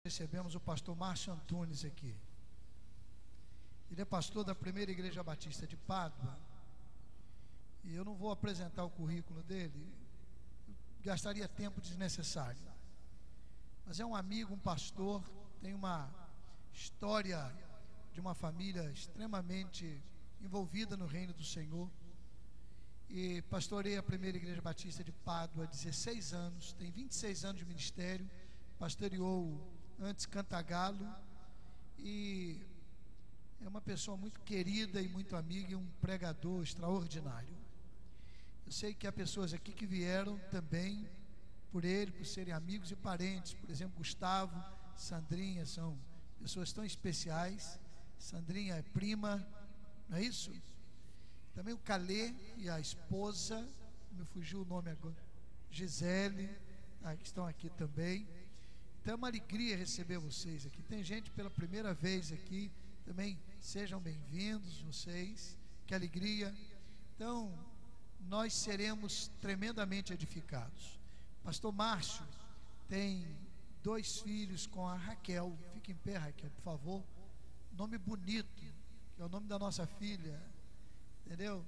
Recebemos o pastor Márcio Antunes aqui. Ele é pastor da Primeira Igreja Batista de Pádua. E eu não vou apresentar o currículo dele, gastaria tempo desnecessário. Mas é um amigo, um pastor, tem uma história de uma família extremamente envolvida no reino do Senhor. E pastorei a Primeira Igreja Batista de Pádua há 16 anos, tem 26 anos de ministério, pastoreou antes Cantagalo e é uma pessoa muito querida e muito amiga e um pregador extraordinário. Eu sei que há pessoas aqui que vieram também por ele, por serem amigos e parentes. Por exemplo, Gustavo, Sandrinha, são pessoas tão especiais. Sandrinha é prima, não é isso? Também o Calê e a esposa, me fugiu o nome agora, Gisele, que estão aqui também. Então é uma alegria receber vocês aqui. Tem gente pela primeira vez aqui também. Sejam bem-vindos vocês, que alegria. Então nós seremos tremendamente edificados. Pastor Márcio tem 2 filhos com a Raquel. Fique em pé, Raquel, por favor. Nome bonito, que é o nome da nossa filha, entendeu?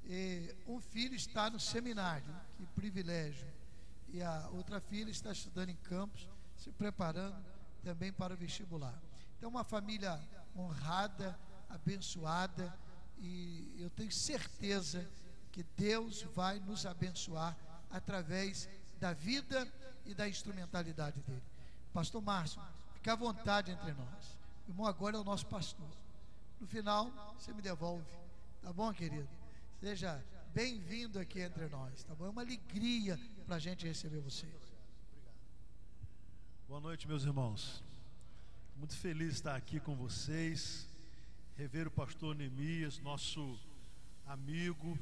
E um filho está no seminário, que privilégio. E a outra filha está estudando em Campos, se preparando também para o vestibular. Então uma família honrada, abençoada, e eu tenho certeza que Deus vai nos abençoar através da vida e da instrumentalidade dele. Pastor Márcio, fique à vontade entre nós. O irmão agora é o nosso pastor. No final, você me devolve, tá bom, querido? Seja bem-vindo aqui entre nós, tá bom? É uma alegria para a gente receber vocês. Boa noite, meus irmãos. Muito feliz de estar aqui com vocês, rever o pastor Neemias, nosso amigo,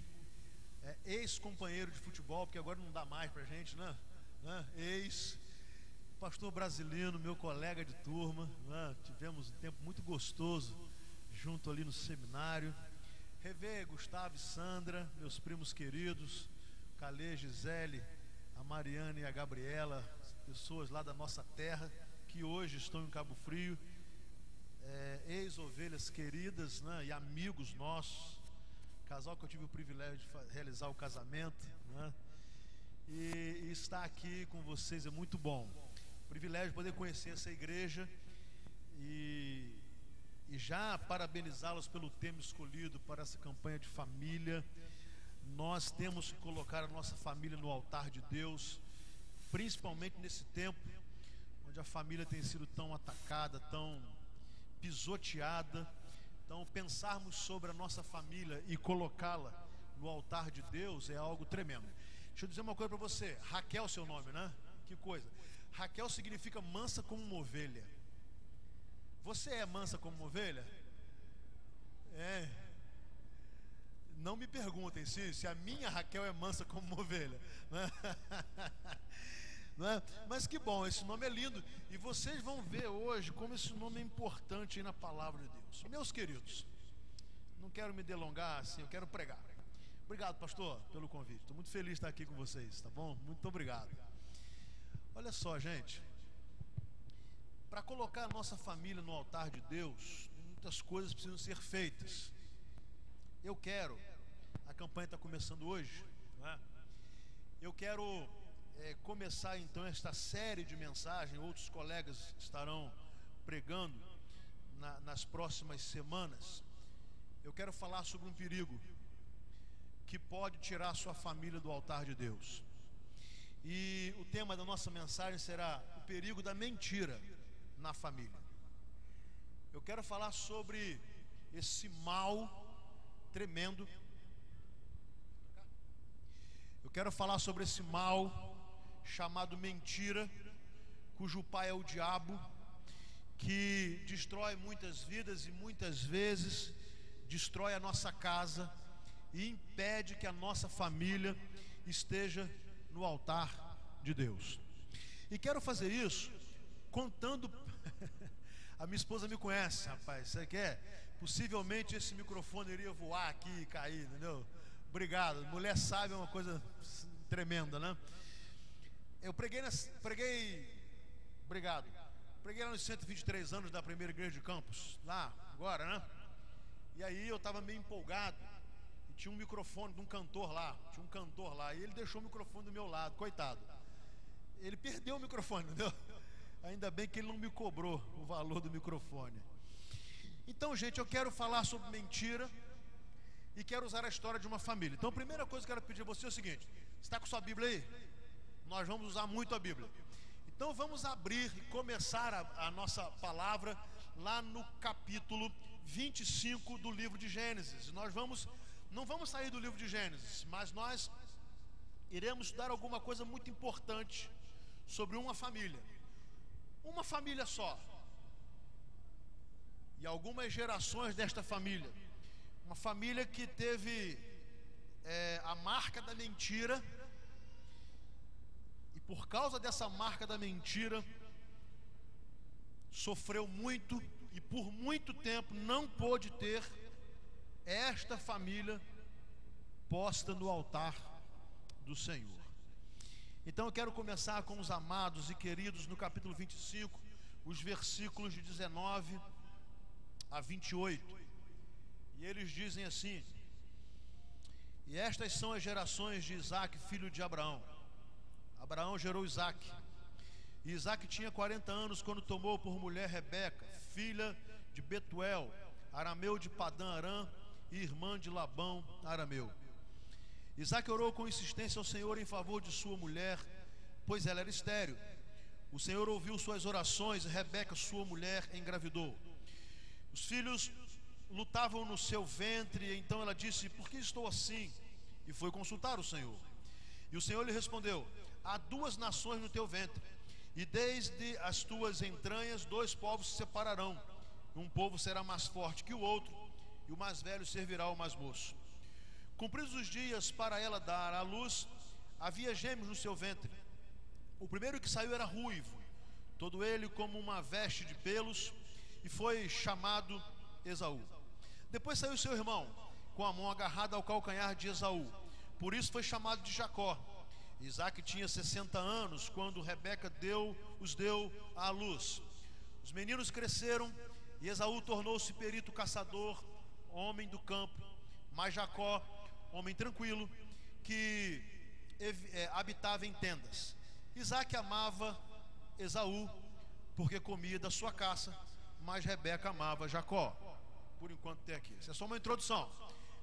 ex-companheiro de futebol, porque agora não dá mais pra gente, né? Pastor Brasilino, meu colega de turma, né? Tivemos um tempo muito gostoso junto ali no seminário. Rever Gustavo e Sandra, meus primos queridos, Calê, Gisele, a Mariana e a Gabriela, pessoas lá da nossa terra que hoje estão em Cabo Frio, ex-ovelhas queridas, né, e amigos nossos, casal que eu tive o privilégio de realizar o casamento, né, e estar aqui com vocês é muito bom. Privilégio de poder conhecer essa igreja e já parabenizá-los pelo tema escolhido para essa campanha de família. Nós temos que colocar a nossa família no altar de Deus, principalmente nesse tempo onde a família tem sido tão atacada, tão pisoteada. Então pensarmos sobre a nossa família e colocá-la no altar de Deus é algo tremendo. Deixa eu dizer uma coisa para você. Raquel, seu nome, né? Que coisa. Raquel significa mansa como uma ovelha. Você é mansa como uma ovelha? Não me perguntem se a minha Raquel é mansa como uma ovelha, né? Não é? Mas que bom, esse nome é lindo. E vocês vão ver hoje como esse nome é importante aí na palavra de Deus. Meus queridos, não quero me delongar assim, eu quero pregar. Obrigado, pastor, pelo convite. Estou muito feliz de estar aqui com vocês, tá bom? Muito obrigado. Olha só, gente, para colocar a nossa família no altar de Deus, muitas coisas precisam ser feitas. A campanha está começando hoje, não é? Eu quero começar então esta série de mensagens. Outros colegas estarão pregando nas próximas semanas. Eu quero falar sobre um perigo que pode tirar a sua família do altar de Deus. E o tema da nossa mensagem será o perigo da mentira na família. Eu quero falar sobre esse mal tremendo. Eu quero falar sobre esse mal chamado mentira, cujo pai é o diabo, que destrói muitas vidas e muitas vezes destrói a nossa casa e impede que a nossa família esteja no altar de Deus. E quero fazer isso contando A minha esposa me conhece, rapaz. Você quer? Possivelmente esse microfone iria voar aqui e cair, entendeu? Obrigado. Mulher sábia é uma coisa tremenda, né? Eu preguei. Obrigado. preguei lá nos 123 anos da primeira igreja de Campos, lá, agora, né? E aí eu estava meio empolgado, e tinha um microfone de um cantor lá, e ele deixou o microfone do meu lado, coitado. Ele perdeu o microfone, entendeu? Ainda bem que ele não me cobrou o valor do microfone. Então, gente, eu quero falar sobre mentira e quero usar a história de uma família. Então, a primeira coisa que eu quero pedir a você é o seguinte: você está com sua Bíblia aí? Nós vamos usar muito a Bíblia. Então vamos abrir e começar a nossa palavra lá no capítulo 25 do livro de Gênesis. Nós não vamos sair do livro de Gênesis, mas nós iremos estudar alguma coisa muito importante sobre uma família só, e algumas gerações desta família. Uma família que teve a marca da mentira, e por causa dessa marca da mentira sofreu muito, e por muito tempo não pôde ter esta família posta no altar do Senhor. Então eu quero começar com os amados e queridos no capítulo 25, os versículos de 19 a 28. E eles dizem assim: e estas são as gerações de Isaque, filho de Abraão. Abraão gerou Isaque, e Isaque tinha 40 anos quando tomou por mulher Rebeca, filha de Betuel, arameu de Padã Arã, e irmã de Labão, arameu. Isaque orou com insistência ao Senhor em favor de sua mulher, pois ela era estéril. O Senhor ouviu suas orações, e Rebeca, sua mulher, engravidou. Os filhos lutavam no seu ventre, e então ela disse: por que estou assim? E foi consultar o Senhor. E o Senhor lhe respondeu: há duas nações no teu ventre, e desde as tuas entranhas 2 povos se separarão. Um povo será mais forte que o outro, e o mais velho servirá ao mais moço. Cumpridos os dias para ela dar à luz, havia gêmeos no seu ventre. O primeiro que saiu era ruivo, todo ele como uma veste de pelos, e foi chamado Esaú. Depois saiu seu irmão, com a mão agarrada ao calcanhar de Esaú, por isso foi chamado de Jacó. Isaque tinha 60 anos quando Rebeca os deu à luz. Os meninos cresceram, e Esaú tornou-se perito caçador, homem do campo, mas Jacó, homem tranquilo, que habitava em tendas. Isaque amava Esaú, porque comia da sua caça, mas Rebeca amava Jacó. Por enquanto tem aqui. Essa é só uma introdução.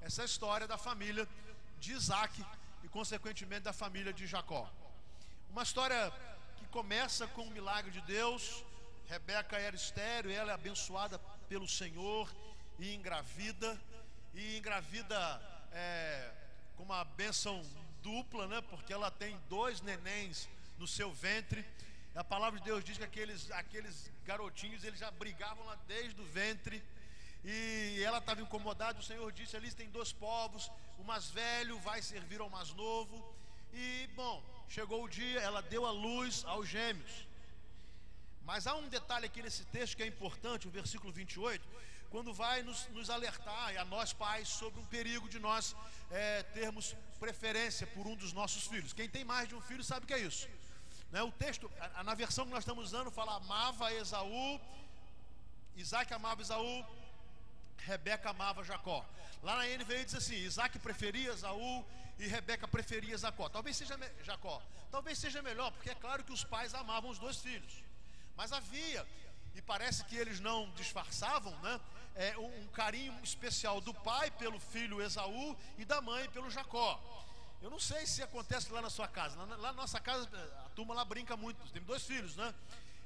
Essa é a história da família de Isaque e consequentemente da família de Jacó. Uma história que começa com um milagre de Deus. Rebeca era estéril, ela é abençoada pelo Senhor e engravida com uma bênção dupla, né? Porque ela tem 2 nenéns no seu ventre. A palavra de Deus diz que aqueles garotinhos, eles já brigavam lá desde o ventre, e ela estava incomodada. O Senhor disse: ali tem 2 povos, o mais velho vai servir ao mais novo. E bom, chegou o dia, ela deu a luz aos gêmeos. Mas há um detalhe aqui nesse texto que é importante, o versículo 28, quando vai nos alertar, e a nós pais, sobre um perigo de nós termos preferência por um dos nossos filhos. Quem tem mais de um filho sabe o que é isso, né? O texto, na versão que nós estamos usando, fala: amava Esaú, Isaque amava Esaú, Rebeca amava Jacó. Lá na NVI diz assim: Isaque preferia Esaú e Rebeca preferia Jacó. Talvez seja melhor, porque é claro que os pais amavam os 2 filhos, mas havia, e parece que eles não disfarçavam, né, um carinho especial do pai pelo filho Esaú e da mãe pelo Jacó. Eu não sei se acontece lá na sua casa. Lá na nossa casa, a turma lá brinca muito. Tem 2 filhos, né?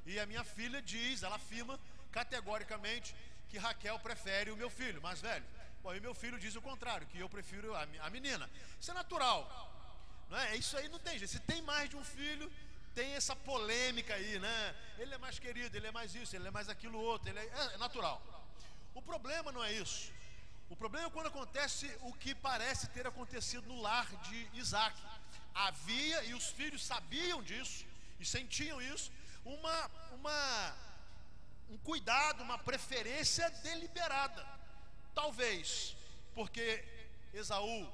E a minha filha ela afirma categoricamente que Raquel prefere o meu filho mais velho. Bom, e meu filho diz o contrário, que eu prefiro a menina. Isso é natural, não é? Isso aí não tem jeito. Se tem mais de um filho, tem essa polêmica aí, né? Ele é mais querido, ele é mais isso, ele é mais aquilo outro. É natural. O problema não é isso. O problema é quando acontece o que parece ter acontecido no lar de Isaque. Havia, e os filhos sabiam disso e sentiam isso, um cuidado, uma preferência deliberada. Talvez porque Esaú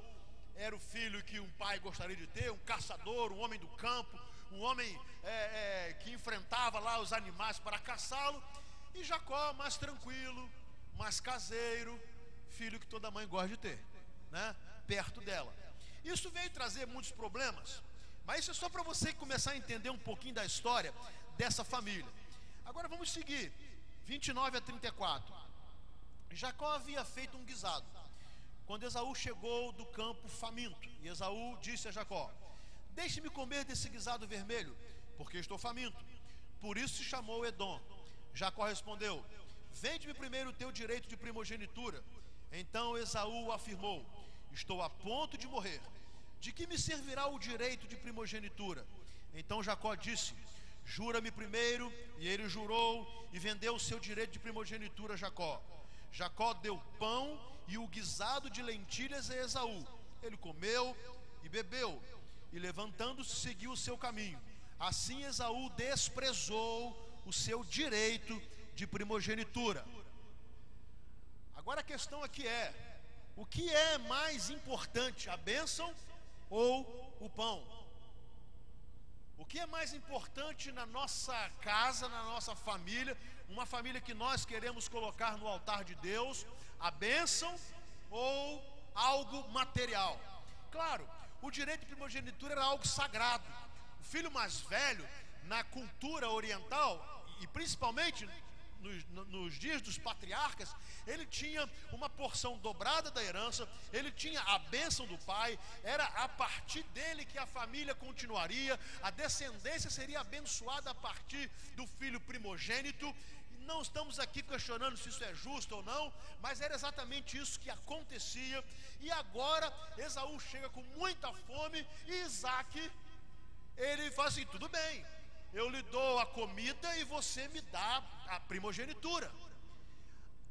era o filho que um pai gostaria de ter, um caçador, um homem do campo, um homem que enfrentava lá os animais para caçá-lo, e Jacó mais tranquilo, mais caseiro, filho que toda mãe gosta de ter, né? Perto dela. Isso veio trazer muitos problemas, mas isso é só para você começar a entender um pouquinho da história dessa família. Agora vamos seguir, 29 a 34. Jacó havia feito um guisado quando Esaú chegou do campo faminto, e Esaú disse a Jacó: deixe-me comer desse guisado vermelho, porque estou faminto. Por isso se chamou Edom. Jacó respondeu: vende-me primeiro o teu direito de primogenitura. Então Esaú afirmou: estou a ponto de morrer, de que me servirá o direito de primogenitura? Então Jacó disse: jura-me primeiro. E ele jurou e vendeu o seu direito de primogenitura a Jacó. Jacó deu pão e o guisado de lentilhas a Esaú. Ele comeu e bebeu, e levantando-se seguiu o seu caminho. Assim Esaú desprezou o seu direito de primogenitura. Agora a questão aqui é: o que é mais importante, a bênção ou o pão? O que é mais importante na nossa casa, na nossa família, uma família que nós queremos colocar no altar de Deus, a bênção ou algo material? Claro, o direito de primogenitura era algo sagrado. O filho mais velho, na cultura oriental, e principalmente nos dias dos patriarcas, ele tinha uma porção dobrada da herança, ele tinha a bênção do pai, era a partir dele que a família continuaria, a descendência seria abençoada a partir do filho primogênito. Não estamos aqui questionando se isso é justo ou não, mas era exatamente isso que acontecia. E agora Esaú chega com muita fome, e Isaac, ele fala assim: tudo bem, eu lhe dou a comida e você me dá a primogenitura.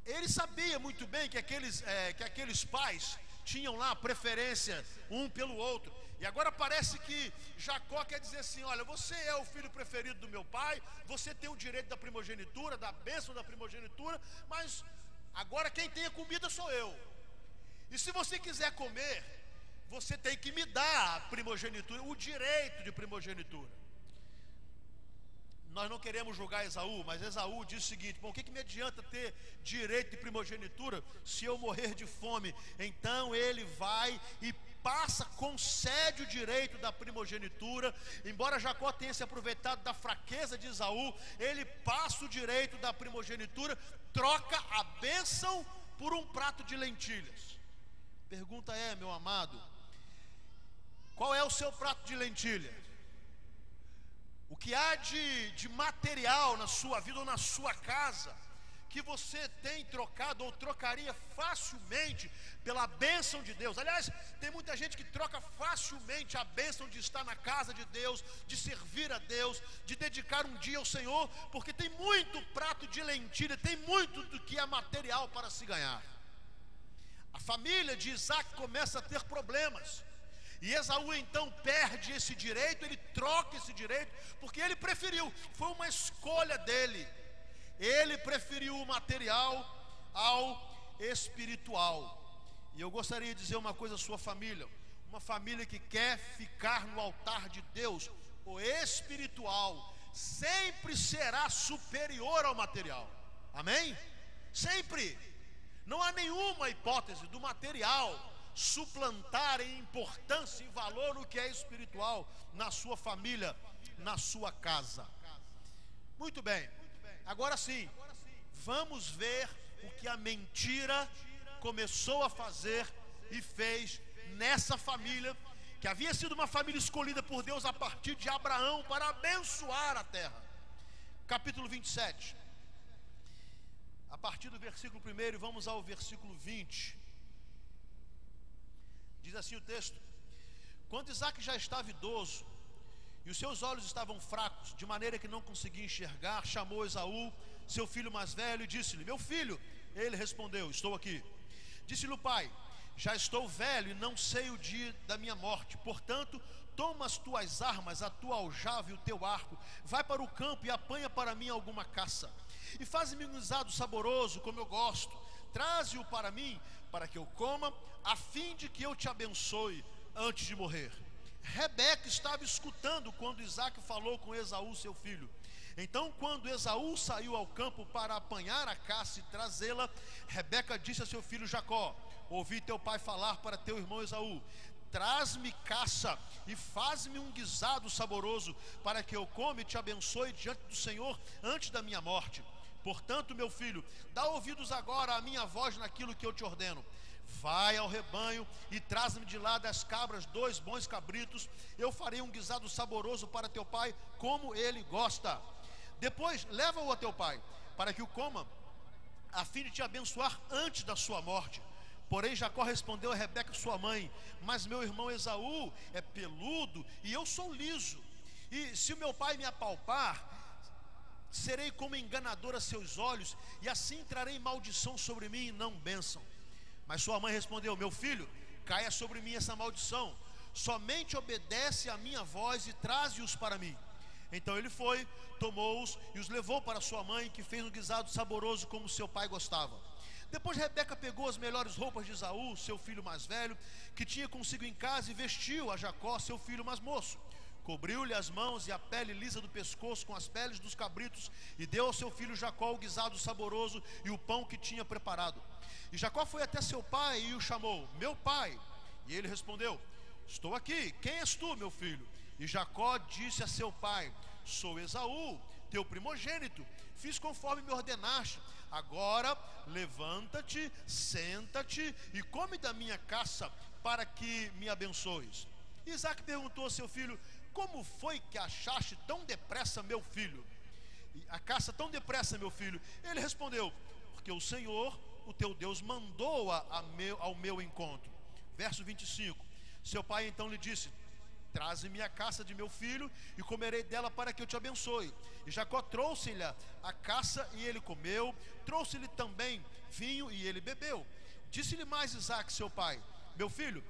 Ele sabia muito bem que aqueles pais tinham lá preferência um pelo outro. E agora parece que Jacó quer dizer assim: olha, você é o filho preferido do meu pai, você tem o direito da primogenitura, da bênção da primogenitura, mas agora quem tem a comida sou eu. E se você quiser comer, você tem que me dar a primogenitura, o direito de primogenitura. Nós não queremos julgar Esaú, mas Esaú diz o seguinte: bom, o que me adianta ter direito de primogenitura se eu morrer de fome? Então ele vai e concede o direito da primogenitura. Embora Jacó tenha se aproveitado da fraqueza de Esaú, ele passa o direito da primogenitura, troca a bênção por um prato de lentilhas. Pergunta é, meu amado, qual é o seu prato de lentilha? O que há de material na sua vida ou na sua casa que você tem trocado ou trocaria facilmente pela bênção de Deus? Aliás, tem muita gente que troca facilmente a bênção de estar na casa de Deus, de servir a Deus, de dedicar um dia ao Senhor, porque tem muito prato de lentilha, tem muito do que é material para se ganhar. A família de Isaac começa a ter problemas. E Esaú então perde esse direito, ele troca esse direito, porque ele preferiu, foi uma escolha dele. Ele preferiu o material ao espiritual. E eu gostaria de dizer uma coisa à sua família: uma família que quer ficar no altar de Deus, o espiritual sempre será superior ao material. Amém? Sempre. Não há nenhuma hipótese do material suplantar em importância e valor o que é espiritual na sua família, na sua casa. Muito bem, agora sim, vamos ver o que a mentira começou a fazer e fez nessa família, que havia sido uma família escolhida por Deus a partir de Abraão para abençoar a terra. Capítulo 27, a partir do versículo 1 e vamos ao versículo 20. Diz assim o texto: quando Isaac já estava idoso e os seus olhos estavam fracos, de maneira que não conseguia enxergar, chamou Esaú, seu filho mais velho, e disse-lhe: meu filho. Ele respondeu: estou aqui. Disse-lhe o pai: já estou velho e não sei o dia da minha morte, portanto toma as tuas armas, a tua aljava e o teu arco, vai para o campo e apanha para mim alguma caça, e faz-me um guisado saboroso como eu gosto, traze-o para mim, para que eu coma, a fim de que eu te abençoe antes de morrer. Rebeca estava escutando quando Isaque falou com Esaú, seu filho. Então, quando Esaú saiu ao campo para apanhar a caça e trazê-la, Rebeca disse a seu filho Jacó: ouvi teu pai falar para teu irmão Esaú: traz-me caça e faz-me um guisado saboroso, para que eu coma e te abençoe diante do Senhor antes da minha morte. Portanto, meu filho, dá ouvidos agora à minha voz naquilo que eu te ordeno. Vai ao rebanho e traz-me de lá das cabras 2 bons cabritos. Eu farei um guisado saboroso para teu pai, como ele gosta. Depois leva-o a teu pai, para que o coma, a fim de te abençoar antes da sua morte. Porém Jacó respondeu a Rebeca sua mãe: mas meu irmão Esaú é peludo e eu sou liso, e se o meu pai me apalpar, serei como enganador a seus olhos, e assim trarei maldição sobre mim e não bênção. Mas sua mãe respondeu: meu filho, caia sobre mim essa maldição, somente obedece a minha voz e traze-os para mim. Então ele foi, tomou-os e os levou para sua mãe, que fez um guisado saboroso como seu pai gostava. Depois Rebeca pegou as melhores roupas de Esaú, seu filho mais velho, que tinha consigo em casa, e vestiu a Jacó, seu filho mais moço. Cobriu-lhe as mãos e a pele lisa do pescoço com as peles dos cabritos, e deu ao seu filho Jacó o guisado saboroso e o pão que tinha preparado. E Jacó foi até seu pai e o chamou: meu pai. E ele respondeu: estou aqui, quem és tu, meu filho? E Jacó disse a seu pai: sou Esaú, teu primogênito, fiz conforme me ordenaste. Agora levanta-te, senta-te e come da minha caça, para que me abençoes. Isaque perguntou a seu filho: como foi que achaste tão depressa meu filho? A caça tão depressa, meu filho? Ele respondeu: porque o Senhor, o teu Deus, mandou-a ao meu encontro. Verso 25. Seu pai então lhe disse: traze-me a caça de meu filho e comerei dela para que eu te abençoe. E Jacó trouxe-lhe a caça e ele comeu, trouxe-lhe também vinho e ele bebeu. Disse-lhe mais Isaque, seu pai: meu filho,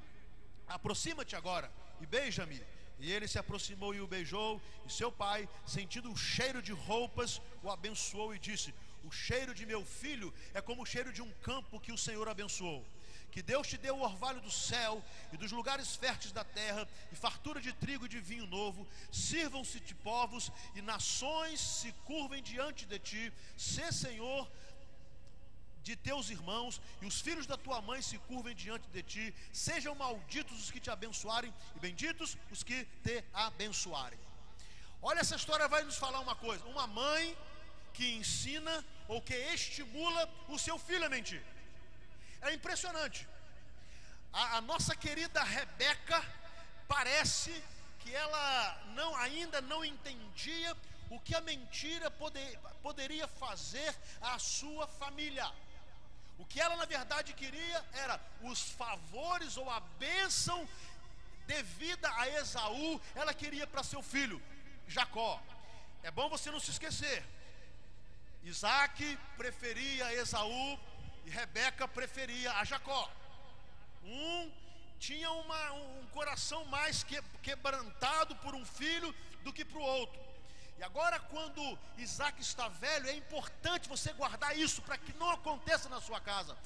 aproxima-te agora e beija-me. E ele se aproximou e o beijou. E seu pai, sentindo o cheiro de roupas, o abençoou e disse: o cheiro de meu filho é como o cheiro de um campo que o Senhor abençoou. Que Deus te dê o orvalho do céu e dos lugares férteis da terra, e fartura de trigo e de vinho novo. Sirvam-se de povos e nações se curvem diante de ti. Sê Senhor de teus irmãos, e os filhos da tua mãe se curvem diante de ti. Sejam malditos os que te abençoarem, e benditos os que te abençoarem. Olha, essa história vai nos falar uma coisa: uma mãe que ensina ou que estimula o seu filho a mentir. É impressionante. A nossa querida Rebeca, parece que ela ainda não entendia o que a mentira poderia fazer à sua família. O que ela na verdade queria era os favores ou a bênção devida a Esaú. Ela queria para seu filho Jacó. É bom você não se esquecer: Isaque preferia Esaú e Rebeca preferia a Jacó. Um tinha um coração mais quebrantado por um filho do que para o outro. E agora, quando Isaque está velho, é importante você guardar isso para que não aconteça na sua casa.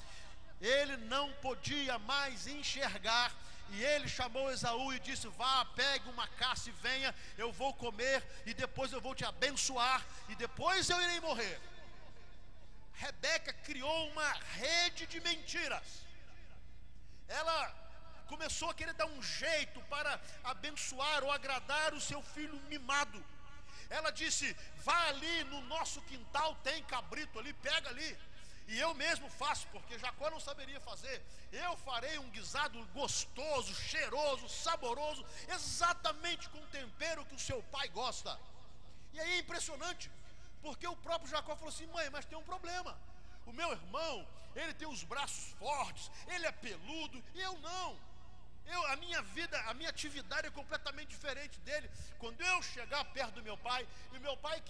Ele não podia mais enxergar, e ele chamou Esaú e disse: vá, pegue uma caça e venha, eu vou comer e depois eu vou te abençoar e depois eu irei morrer. Rebeca criou uma rede de mentiras. Ela começou a querer dar um jeito para abençoar ou agradar o seu filho mimado. Ela disse: vá ali no nosso quintal, tem cabrito ali, pega ali, e eu mesmo faço, porque Jacó não saberia fazer. Eu farei um guisado gostoso, cheiroso, saboroso, exatamente com o tempero que o seu pai gosta. E aí é impressionante, porque o próprio Jacó falou assim: mãe, mas tem um problema. O meu irmão, ele tem os braços fortes, ele é peludo, e eu não. A minha vida, a minha atividade é completamente diferente dele. Quando eu chegar perto do meu pai, e meu pai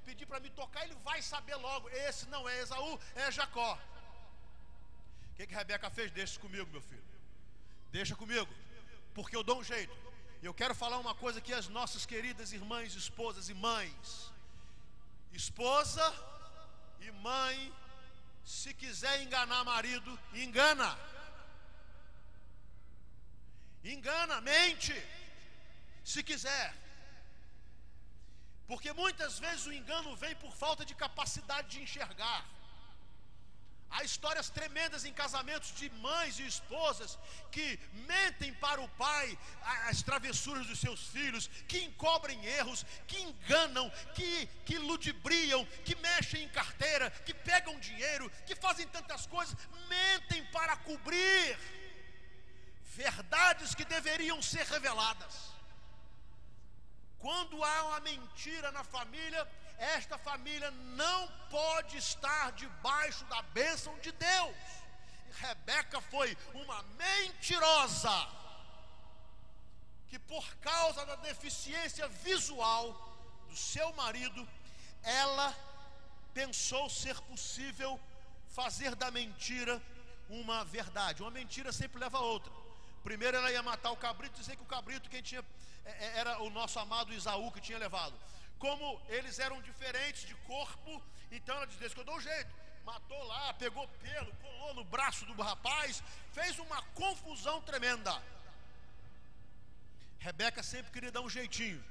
pedir para me tocar, ele vai saber logo: esse não é Esaú, é Jacó. O que Rebeca fez? Deixa comigo, meu filho. Deixa comigo, porque eu dou um jeito. Eu quero falar uma coisa que as nossas queridas irmãs, esposas e mães: esposa e mãe, se quiser enganar marido, engana. Engana, mente. se quiser. Porque muitas vezes o engano vem por falta de capacidade de enxergar. Há histórias tremendas em casamentos de mães e esposas que mentem para o pai as travessuras dos seus filhos, que encobrem erros, que enganam, que ludibriam, que mexem em carteira, que pegam dinheiro, que fazem tantas coisas, mentem para cobrir verdades que deveriam ser reveladas. Quando há uma mentira na família, esta família não pode estar debaixo da bênção de Deus. Rebeca foi uma mentirosa, que por causa da deficiência visual do seu marido, ela pensou ser possível fazer da mentira uma verdade. Uma mentira sempre leva a outra. Primeiro ela ia matar o cabrito, dizer que o cabrito quem tinha era o nosso amado Esaú que tinha levado. Como eles eram diferentes de corpo, então ela disse: que eu dou um jeito. Matou lá, pegou pelo, colou no braço do rapaz, fez uma confusão tremenda. Rebeca sempre queria dar um jeitinho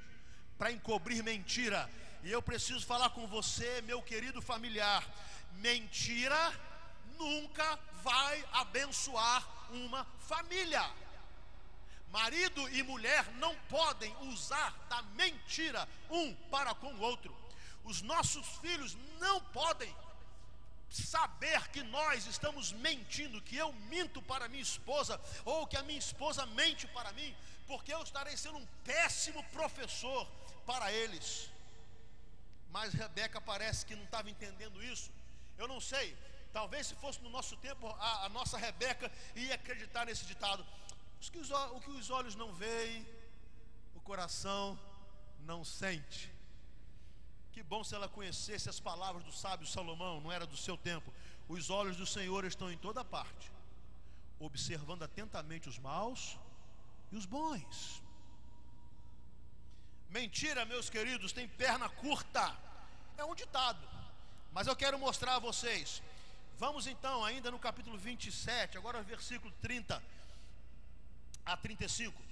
para encobrir mentira. E eu preciso falar com você, meu querido familiar: mentira nunca vai abençoar uma família. Marido e mulher não podem usar da mentira um para com o outro. Os nossos filhos não podem saber que nós estamos mentindo, que eu minto para minha esposa, ou que a minha esposa mente para mim, porque eu estarei sendo um péssimo professor para eles. Mas Rebeca parece que não estava entendendo isso. Eu não sei, talvez se fosse no nosso tempo, a nossa Rebeca ia acreditar nesse ditado: o que os olhos não veem, o coração não sente. Que bom se ela conhecesse as palavras do sábio Salomão. Não era do seu tempo. Os olhos do Senhor estão em toda parte, observando atentamente os maus e os bons. Mentira, meus queridos, tem perna curta. É um ditado, mas eu quero mostrar a vocês. Vamos então ainda no capítulo 27, agora versículo 30 a 35.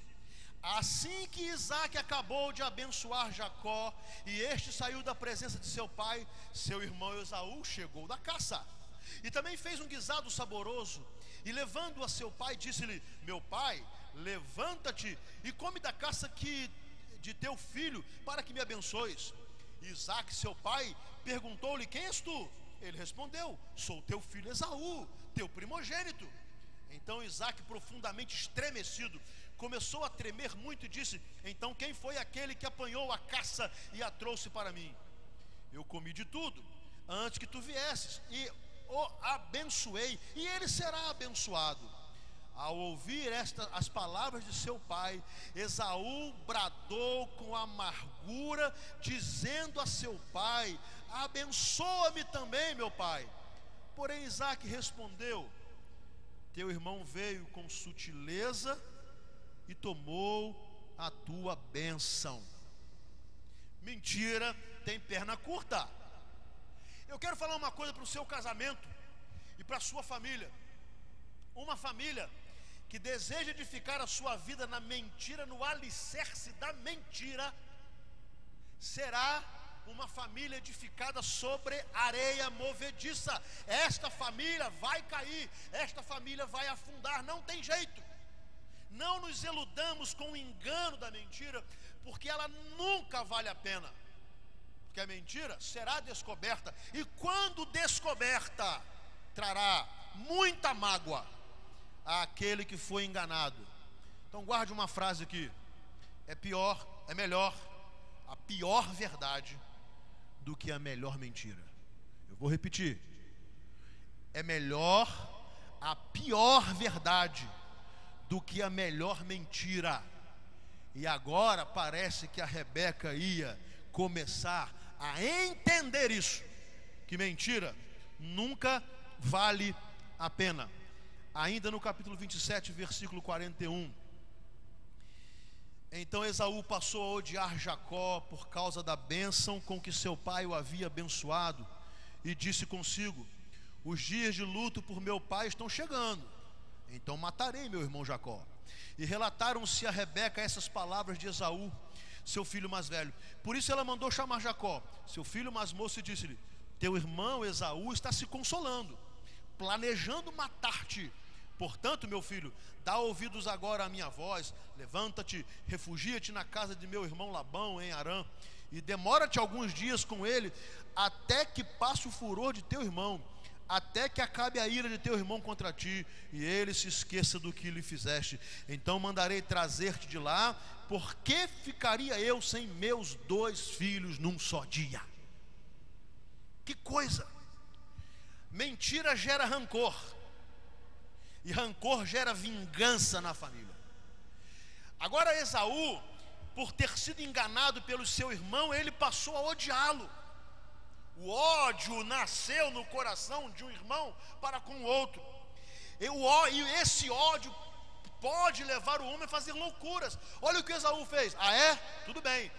Assim que Isaac acabou de abençoar Jacó, e este saiu da presença de seu pai, seu irmão Esaú chegou da caça, e também fez um guisado saboroso, e levando a seu pai, disse-lhe: meu pai, levanta-te e come da caça de teu filho, para que me abençoes. Isaac, seu pai, perguntou-lhe: quem és tu? Ele respondeu: sou teu filho Esaú, teu primogênito. Então Isaac, profundamente estremecido, começou a tremer muito e disse: então quem foi aquele que apanhou a caça e a trouxe para mim? Eu comi de tudo antes que tu viesses, e o abençoei, e ele será abençoado. Ao ouvir as palavras de seu pai, Esaú bradou com amargura, dizendo a seu pai: abençoa-me também, meu pai. Porém Isaac respondeu: teu irmão veio com sutileza e tomou a tua bênção. Mentira tem perna curta. Eu quero falar uma coisa para o seu casamento e para a sua família. Uma família que deseja edificar a sua vida na mentira, no alicerce da mentira, será uma família edificada sobre areia movediça. Esta família vai cair, esta família vai afundar, não tem jeito. Não nos iludamos com o engano da mentira, porque ela nunca vale a pena. Porque a mentira será descoberta, e quando descoberta, trará muita mágoa àquele que foi enganado. Então guarde uma frase aqui: é melhor a pior verdade do que a melhor mentira. Eu vou repetir: é melhor a pior verdade do que a melhor mentira. E agora parece que a Rebeca ia começar a entender isso, que mentira nunca vale a pena. Ainda no capítulo 27, versículo 41. Então Esaú passou a odiar Jacó por causa da bênção com que seu pai o havia abençoado, e disse consigo: os dias de luto por meu pai estão chegando, então matarei meu irmão Jacó. E relataram-se a Rebeca essas palavras de Esaú, seu filho mais velho. Por isso ela mandou chamar Jacó, seu filho mais moço, e disse-lhe: teu irmão Esaú está se consolando, planejando matar-te. Portanto, meu filho, dá ouvidos agora à minha voz, levanta-te, refugia-te na casa de meu irmão Labão em Harã, e demora-te alguns dias com ele, até que passe o furor de teu irmão, até que acabe a ira de teu irmão contra ti, e ele se esqueça do que lhe fizeste. Então mandarei trazer-te de lá, porque ficaria eu sem meus 2 filhos num só dia? Que coisa! Mentira gera rancor, e rancor gera vingança na família. Agora Esaú, por ter sido enganado pelo seu irmão, ele passou a odiá-lo. O ódio nasceu no coração de um irmão para com o outro. E esse ódio pode levar o homem a fazer loucuras. Olha o que Esaú fez. Ah, é? Tudo bem.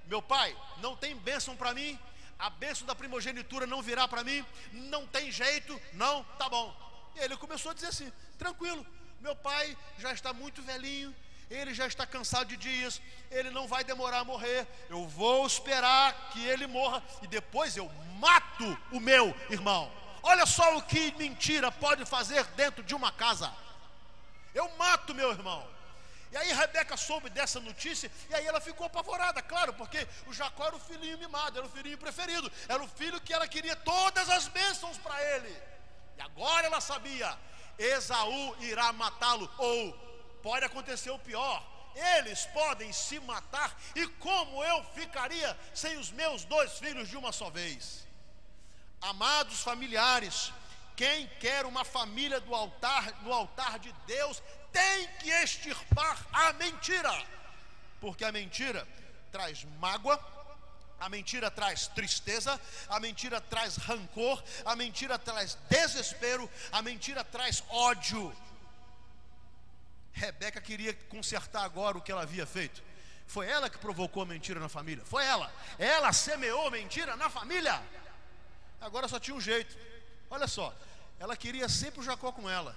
Meu pai, não tem bênção para mim? A bênção da primogenitura não virá para mim? Não tem jeito? Não? Tá bom. E ele começou a dizer assim: tranquilo, meu pai já está muito velhinho, ele já está cansado de dias, ele não vai demorar a morrer, eu vou esperar que ele morra e depois eu mato o meu irmão. Olha só o que mentira pode fazer dentro de uma casa. Eu mato meu irmão. E aí Rebeca soube dessa notícia, e aí ela ficou apavorada, claro, porque o Jacó era o filhinho mimado, era o filhinho preferido, era o filho que ela queria todas as bênçãos para ele. E agora ela sabia: Esaú irá matá-lo, ou pode acontecer o pior, eles podem se matar, e como eu ficaria sem os meus 2 filhos de uma só vez? Amados familiares, quem quer uma família no altar de Deus, tem que extirpar a mentira, porque a mentira traz mágoa, a mentira traz tristeza, a mentira traz rancor, a mentira traz desespero, a mentira traz ódio. Rebeca queria consertar agora o que ela havia feito. Foi ela que provocou a mentira na família. Foi ela semeou mentira na família. Agora só tinha um jeito. Olha só, ela queria sempre o Jacó com ela.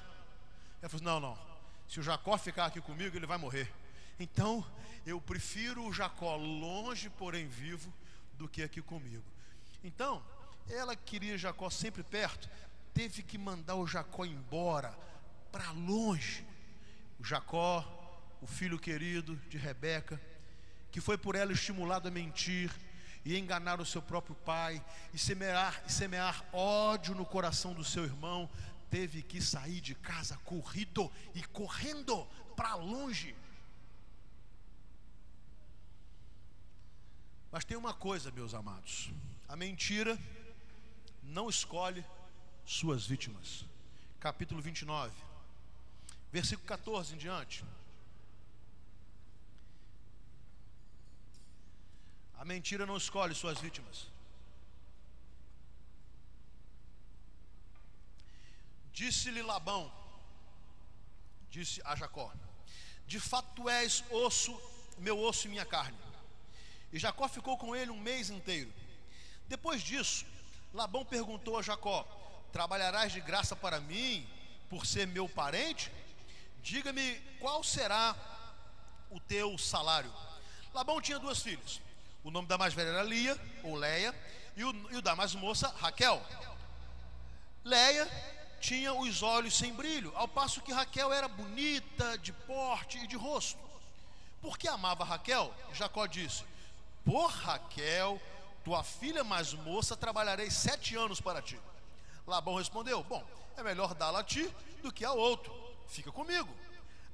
Ela falou: não, se o Jacó ficar aqui comigo, ele vai morrer. Então eu prefiro o Jacó longe, porém vivo, do que aqui comigo. Então ela queria Jacó sempre perto, teve que mandar o Jacó embora para longe. O Jacó, o filho querido de Rebeca, que foi por ela estimulado a mentir e enganar o seu próprio pai e semear ódio no coração do seu irmão, teve que sair de casa correndo para longe. Mas tem uma coisa, meus amados: a mentira não escolhe suas vítimas. Capítulo 29, versículo 14 em diante. A mentira não escolhe suas vítimas. Disse-lhe Labão, disse a Jacó: de fato tu és meu osso e minha carne. E Jacó ficou com ele 1 mês inteiro. Depois disso, Labão perguntou a Jacó: trabalharás de graça para mim, por ser meu parente? Diga-me qual será o teu salário. Labão tinha 2 filhas. O nome da mais velha era Lia, ou Leia, e o da mais moça, Raquel. Leia tinha os olhos sem brilho, ao passo que Raquel era bonita, de porte e de rosto. Porque amava Raquel, Jacó disse: por Raquel, tua filha mais moça, trabalharei 7 anos para ti. Labão respondeu: bom, é melhor dá-la a ti do que a outro, fica comigo.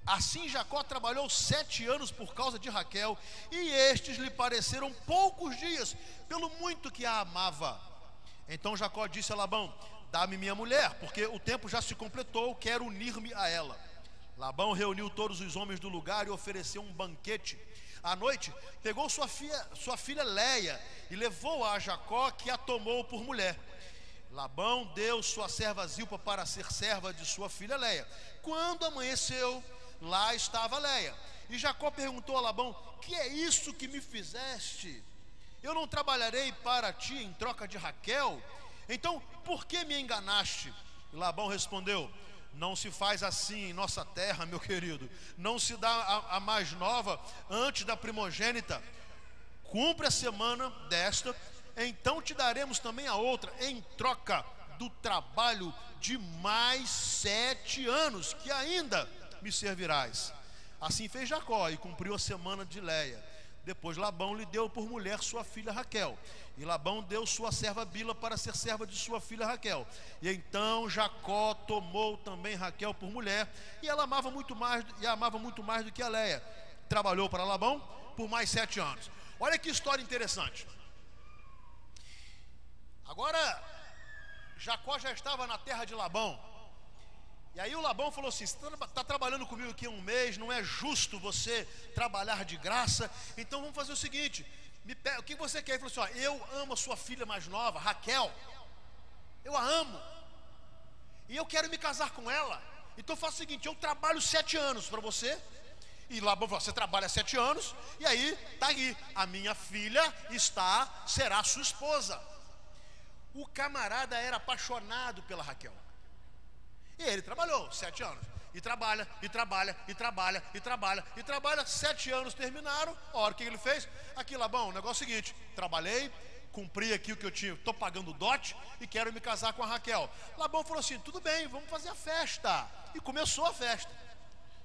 Assim Jacó trabalhou 7 anos por causa de Raquel, e estes lhe pareceram poucos dias, pelo muito que a amava. Então Jacó disse a Labão: dá-me minha mulher, porque o tempo já se completou, quero unir-me a ela. Labão reuniu todos os homens do lugar e ofereceu um banquete. À noite, pegou sua filha Leia e levou-a a Jacó, que a tomou por mulher. Labão deu sua serva Zilpa para ser serva de sua filha Leia. Quando amanheceu, lá estava Leia. E Jacó perguntou a Labão: que é isso que me fizeste? Eu não trabalharei para ti em troca de Raquel? Então por que me enganaste? Labão respondeu: Não se faz assim em nossa terra, meu querido. Não se dá a mais nova antes da primogênita. Cumpre a semana desta, então te daremos também a outra, em troca do trabalho de mais 7 anos, que ainda me servirás. Assim fez Jacó e cumpriu a semana de Léia. Depois Labão lhe deu por mulher sua filha Raquel. E Labão deu sua serva Bila para ser serva de sua filha Raquel. E então Jacó tomou também Raquel por mulher, e ela amava muito mais do que a Léia. Trabalhou para Labão por mais 7 anos. Olha que história interessante. Agora, Jacó já estava na terra de Labão. E aí o Labão falou assim: você está trabalhando comigo aqui 1 mês, não é justo você trabalhar de graça. Então vamos fazer o seguinte, o que você quer? Ele falou assim: ó, eu amo a sua filha mais nova, Raquel. Eu a amo. E eu quero me casar com ela. Então faça o seguinte, eu trabalho 7 anos para você. E Labão falou: você trabalha 7 anos, e aí, tá aí, a minha filha será sua esposa. O camarada era apaixonado pela Raquel. E ele trabalhou 7 anos. E trabalha, e trabalha, e trabalha, e trabalha, e trabalha. 7 anos terminaram. Ora, o que ele fez? Aqui, Labão, o negócio é o seguinte: trabalhei, cumpri aqui o que eu tinha, estou pagando dote e quero me casar com a Raquel. Labão falou assim: tudo bem, vamos fazer a festa. E começou a festa.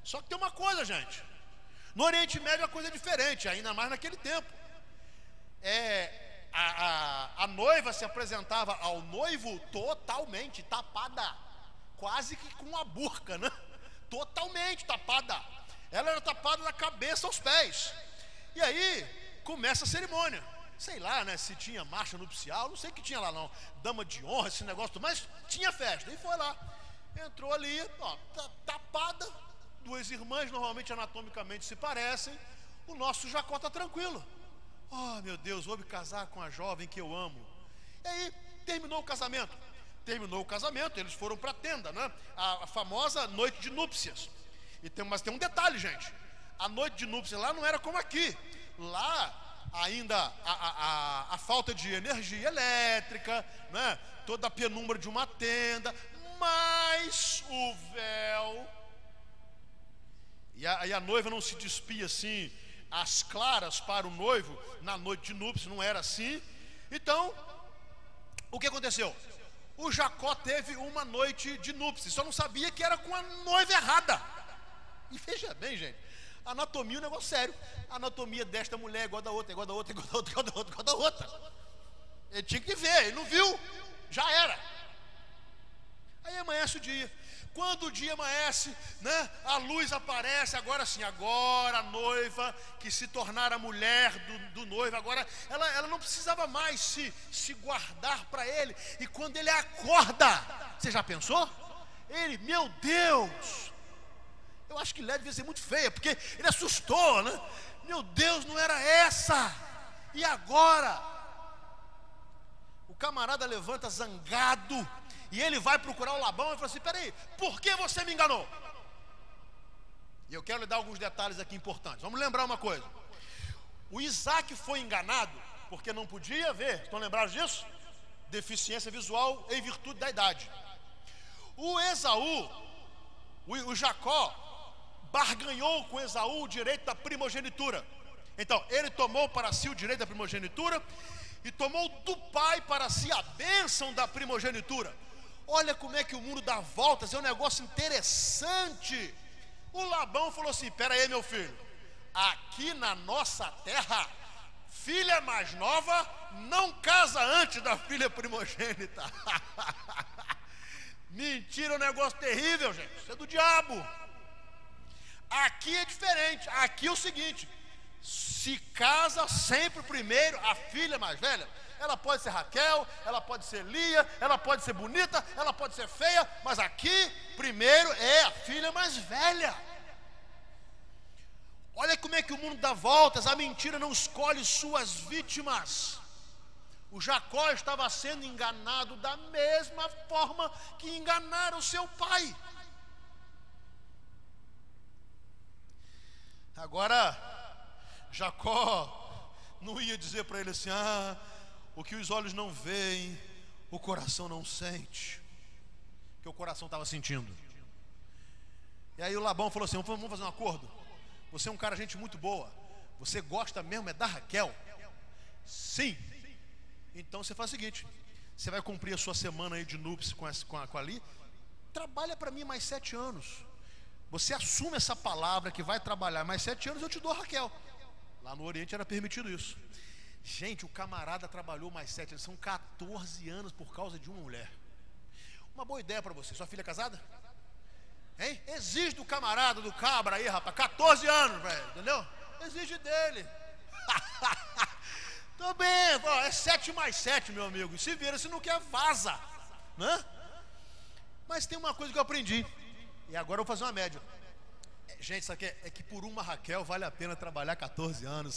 Só que tem uma coisa, gente. No Oriente Médio a coisa é diferente, ainda mais naquele tempo. A noiva se apresentava ao noivo totalmente tapada, quase que com a burca, né? Totalmente tapada. Ela era tapada da cabeça aos pés. E aí começa a cerimônia. Sei lá, né, se tinha marcha nupcial, não sei o que tinha lá não, dama de honra, esse negócio, mas tinha festa. E foi lá, entrou ali, ó, tapada. 2 irmãs normalmente anatomicamente se parecem. O nosso Jacó está tranquilo. Oh meu Deus, vou me casar com a jovem que eu amo. E aí terminou o casamento. Eles foram para a tenda, né? A famosa noite de núpcias. Mas tem um detalhe, gente. A noite de núpcias lá não era como aqui. Lá ainda a falta de energia elétrica, né? Toda a penumbra de uma tenda, mas o véu. E a noiva não se despia assim, às claras para o noivo, na noite de núpcias, não era assim. Então, o que aconteceu? O Jacó teve uma noite de núpcias, só não sabia que era com a noiva errada. E veja bem, gente, anatomia é um negócio sério. A anatomia desta mulher é igual da outra, igual da outra, igual da outra, igual da outra, igual da outra. Ele tinha que ver, ele não viu, já era. Aí amanhece o dia. Quando o dia amanhece, né, a luz aparece. Agora sim, agora a noiva que se tornara a mulher do noivo, agora ela não precisava mais se guardar para ele. E quando ele acorda, você já pensou? Ele, meu Deus, eu acho que Léa devia ser muito feia, porque ele assustou, né? Meu Deus, não era essa. E agora? O camarada levanta zangado. E ele vai procurar o Labão e fala assim: peraí, por que você me enganou? E eu quero lhe dar alguns detalhes aqui importantes. Vamos lembrar uma coisa. O Isaac foi enganado porque não podia ver. Estão lembrados disso? Deficiência visual em virtude da idade. O Esaú, o Jacó, barganhou com Esaú o direito da primogenitura. Então, ele tomou para si o direito da primogenitura e tomou do pai para si a bênção da primogenitura. Olha como é que o mundo dá voltas, é um negócio interessante. O Labão falou assim: pera aí, meu filho, aqui na nossa terra, filha mais nova não casa antes da filha primogênita. Mentira, é um negócio terrível, gente, isso é do diabo. Aqui é diferente, aqui é o seguinte: se casa sempre primeiro a filha mais velha. Ela pode ser Raquel, ela pode ser Lia, ela pode ser bonita, ela pode ser feia, mas aqui primeiro é a filha mais velha. Olha como é que o mundo dá voltas. A mentira não escolhe suas vítimas. O Jacó estava sendo enganado da mesma forma que enganaram seu pai. Agora Jacó não ia dizer para ele assim: o que os olhos não veem, o coração não sente. Que o coração estava sentindo. E aí o Labão falou assim: vamos fazer um acordo. Você é um cara, gente muito boa. Você gosta mesmo é da Raquel? Sim. Então você faz o seguinte: você vai cumprir a sua semana aí de núpcias com a Ali. Trabalha para mim mais 7 anos. Você assume essa palavra que vai trabalhar mais 7 anos, eu te dou a Raquel. Lá no Oriente era permitido isso. Gente, o camarada trabalhou mais 7 anos. São 14 anos por causa de uma mulher. Uma boa ideia para você. Sua filha é casada? Hein? Exige do camarada, do cabra aí, rapaz. 14 anos, velho, entendeu? Exige dele. Tô bem, é 7 mais 7, meu amigo. Se vira, se não quer, vaza, né? Mas tem uma coisa que eu aprendi, e agora eu vou fazer uma média. Gente, isso aqui é que por uma Raquel vale a pena trabalhar 14 anos.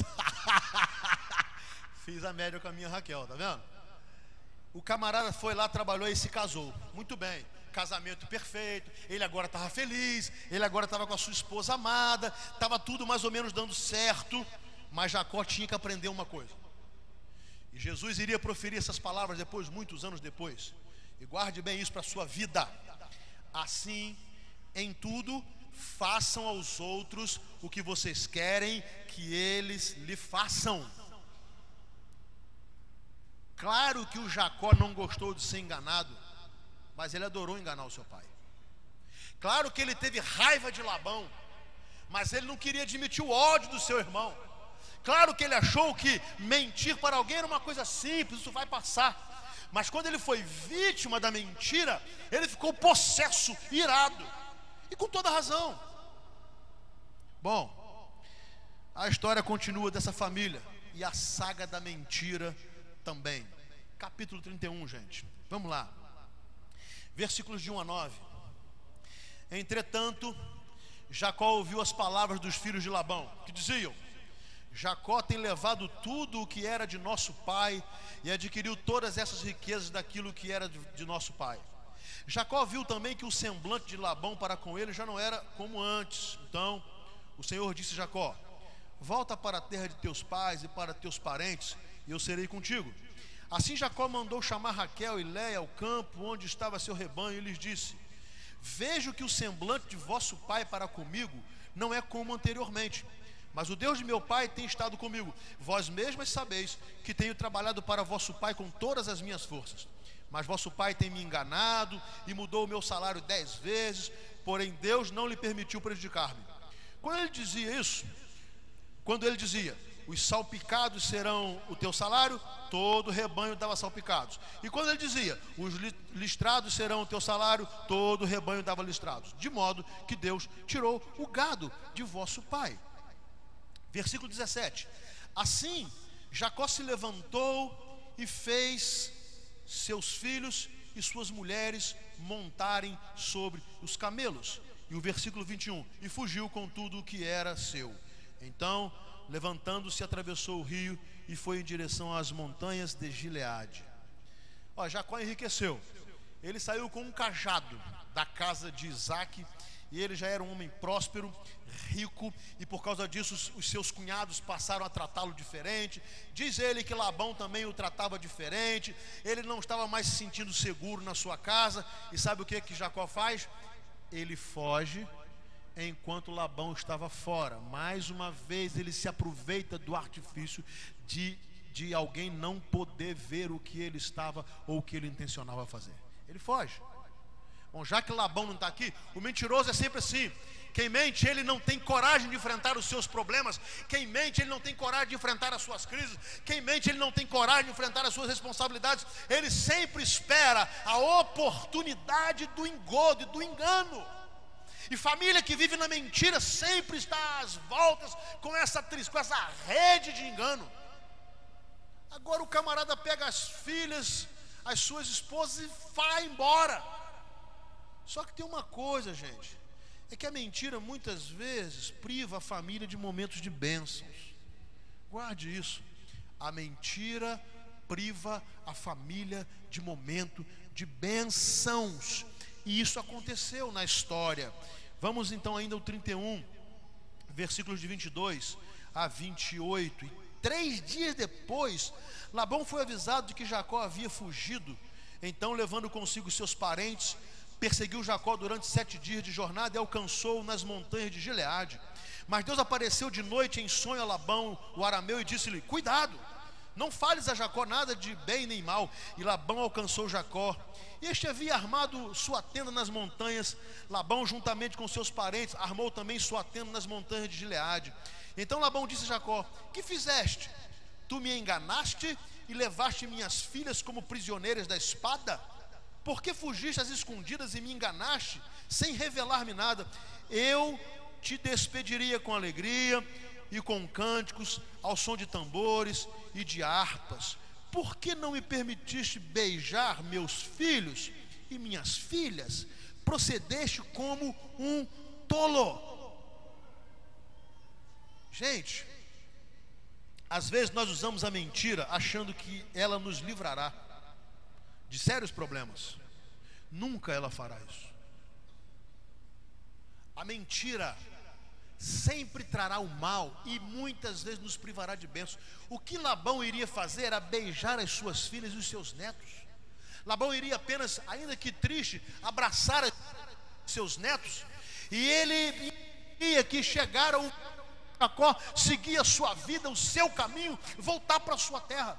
Fiz a média com a minha Raquel, tá vendo? O camarada foi lá, trabalhou e se casou. Muito bem, casamento perfeito. Ele agora estava feliz, ele agora estava com a sua esposa amada, estava tudo mais ou menos dando certo. Mas Jacó tinha que aprender uma coisa. E Jesus iria proferir essas palavras depois, muitos anos depois. E guarde bem isso para a sua vida. Assim, em tudo, façam aos outros o que vocês querem que eles lhe façam. Claro que o Jacó não gostou de ser enganado, mas ele adorou enganar o seu pai. Claro que ele teve raiva de Labão, mas ele não queria admitir o ódio do seu irmão. Claro que ele achou que mentir para alguém era uma coisa simples, isso vai passar. Mas quando ele foi vítima da mentira, ele ficou possesso, irado. E com toda razão. Bom, a história continua dessa família. E a saga da mentira também. Capítulo 31, gente. Vamos lá. Versículos de 1 a 9. Entretanto, Jacó ouviu as palavras dos filhos de Labão, que diziam: Jacó tem levado tudo o que era de nosso pai e adquiriu todas essas riquezas daquilo que era de nosso pai. Jacó viu também que o semblante de Labão para com ele já não era como antes. Então o Senhor disse a Jacó: volta para a terra de teus pais e para teus parentes, e eu serei contigo. Assim Jacó mandou chamar Raquel e Léia ao campo onde estava seu rebanho e lhes disse: vejo que o semblante de vosso pai para comigo não é como anteriormente, mas o Deus de meu pai tem estado comigo. Vós mesmas sabeis que tenho trabalhado para vosso pai com todas as minhas forças. Mas vosso pai tem me enganado e mudou o meu salário 10 vezes, porém Deus não lhe permitiu prejudicar-me. Quando ele dizia, os salpicados serão o teu salário, todo o rebanho dava salpicados. E quando ele dizia, os listrados serão o teu salário, todo o rebanho dava listrados. De modo que Deus tirou o gado de vosso pai. Versículo 17. Assim Jacó se levantou e fez seus filhos e suas mulheres montarem sobre os camelos. E o versículo 21. E fugiu com tudo o que era seu. Então, levantando-se, atravessou o rio e foi em direção às montanhas de Gileade. Jacó enriqueceu. Ele saiu com um cajado da casa de Isaque. E ele já era um homem próspero, rico, e por causa disso os seus cunhados passaram a tratá-lo diferente. Diz ele que Labão também o tratava diferente. Ele não estava mais se sentindo seguro na sua casa. E sabe o que Jacó faz? Ele foge enquanto Labão estava fora. Mais uma vez ele se aproveita do artifício de alguém não poder ver o que ele estava ou o que ele intencionava fazer. Ele foge. Bom, já que Labão não está aqui, o mentiroso é sempre assim. Quem mente, ele não tem coragem de enfrentar os seus problemas. Quem mente, ele não tem coragem de enfrentar as suas crises. Quem mente, ele não tem coragem de enfrentar as suas responsabilidades. Ele sempre espera a oportunidade do engodo e do engano. E família que vive na mentira sempre está às voltas com essa rede de engano. Agora o camarada pega as filhas, as suas esposas e vai embora. Só que tem uma coisa, gente, é que a mentira muitas vezes priva a família de momentos de bênçãos. Guarde isso. A mentira priva a família de momento de bênçãos. E isso aconteceu na história. Vamos então ainda ao 31, versículos de 22 a 28. E 3 dias depois, Labão foi avisado de que Jacó havia fugido. Então, levando consigo seus parentes, perseguiu Jacó durante 7 dias de jornada e alcançou nas montanhas de Gileade. Mas Deus apareceu de noite em sonho a Labão, o arameu, e disse-lhe: cuidado, não fales a Jacó nada de bem nem mal. E Labão alcançou Jacó. Este havia armado sua tenda nas montanhas. Labão, juntamente com seus parentes, armou também sua tenda nas montanhas de Gileade. Então Labão disse a Jacó: que fizeste? Tu me enganaste e levaste minhas filhas como prisioneiras da espada? Por que fugiste às escondidas e me enganaste, sem revelar-me nada? Eu te despediria com alegria e com cânticos, ao som de tambores e de harpas. Por que não me permitiste beijar meus filhos e minhas filhas? Procedeste como um tolo. Gente, às vezes nós usamos a mentira achando que ela nos livrará de sérios problemas. Nunca ela fará isso. A mentira sempre trará o mal e muitas vezes nos privará de bênçãos. O que Labão iria fazer era beijar as suas filhas e os seus netos. Labão iria apenas, ainda que triste, abraçar seus netos, e ele ia que chegar ao Jacó, seguir a sua vida, o seu caminho, voltar para a sua terra.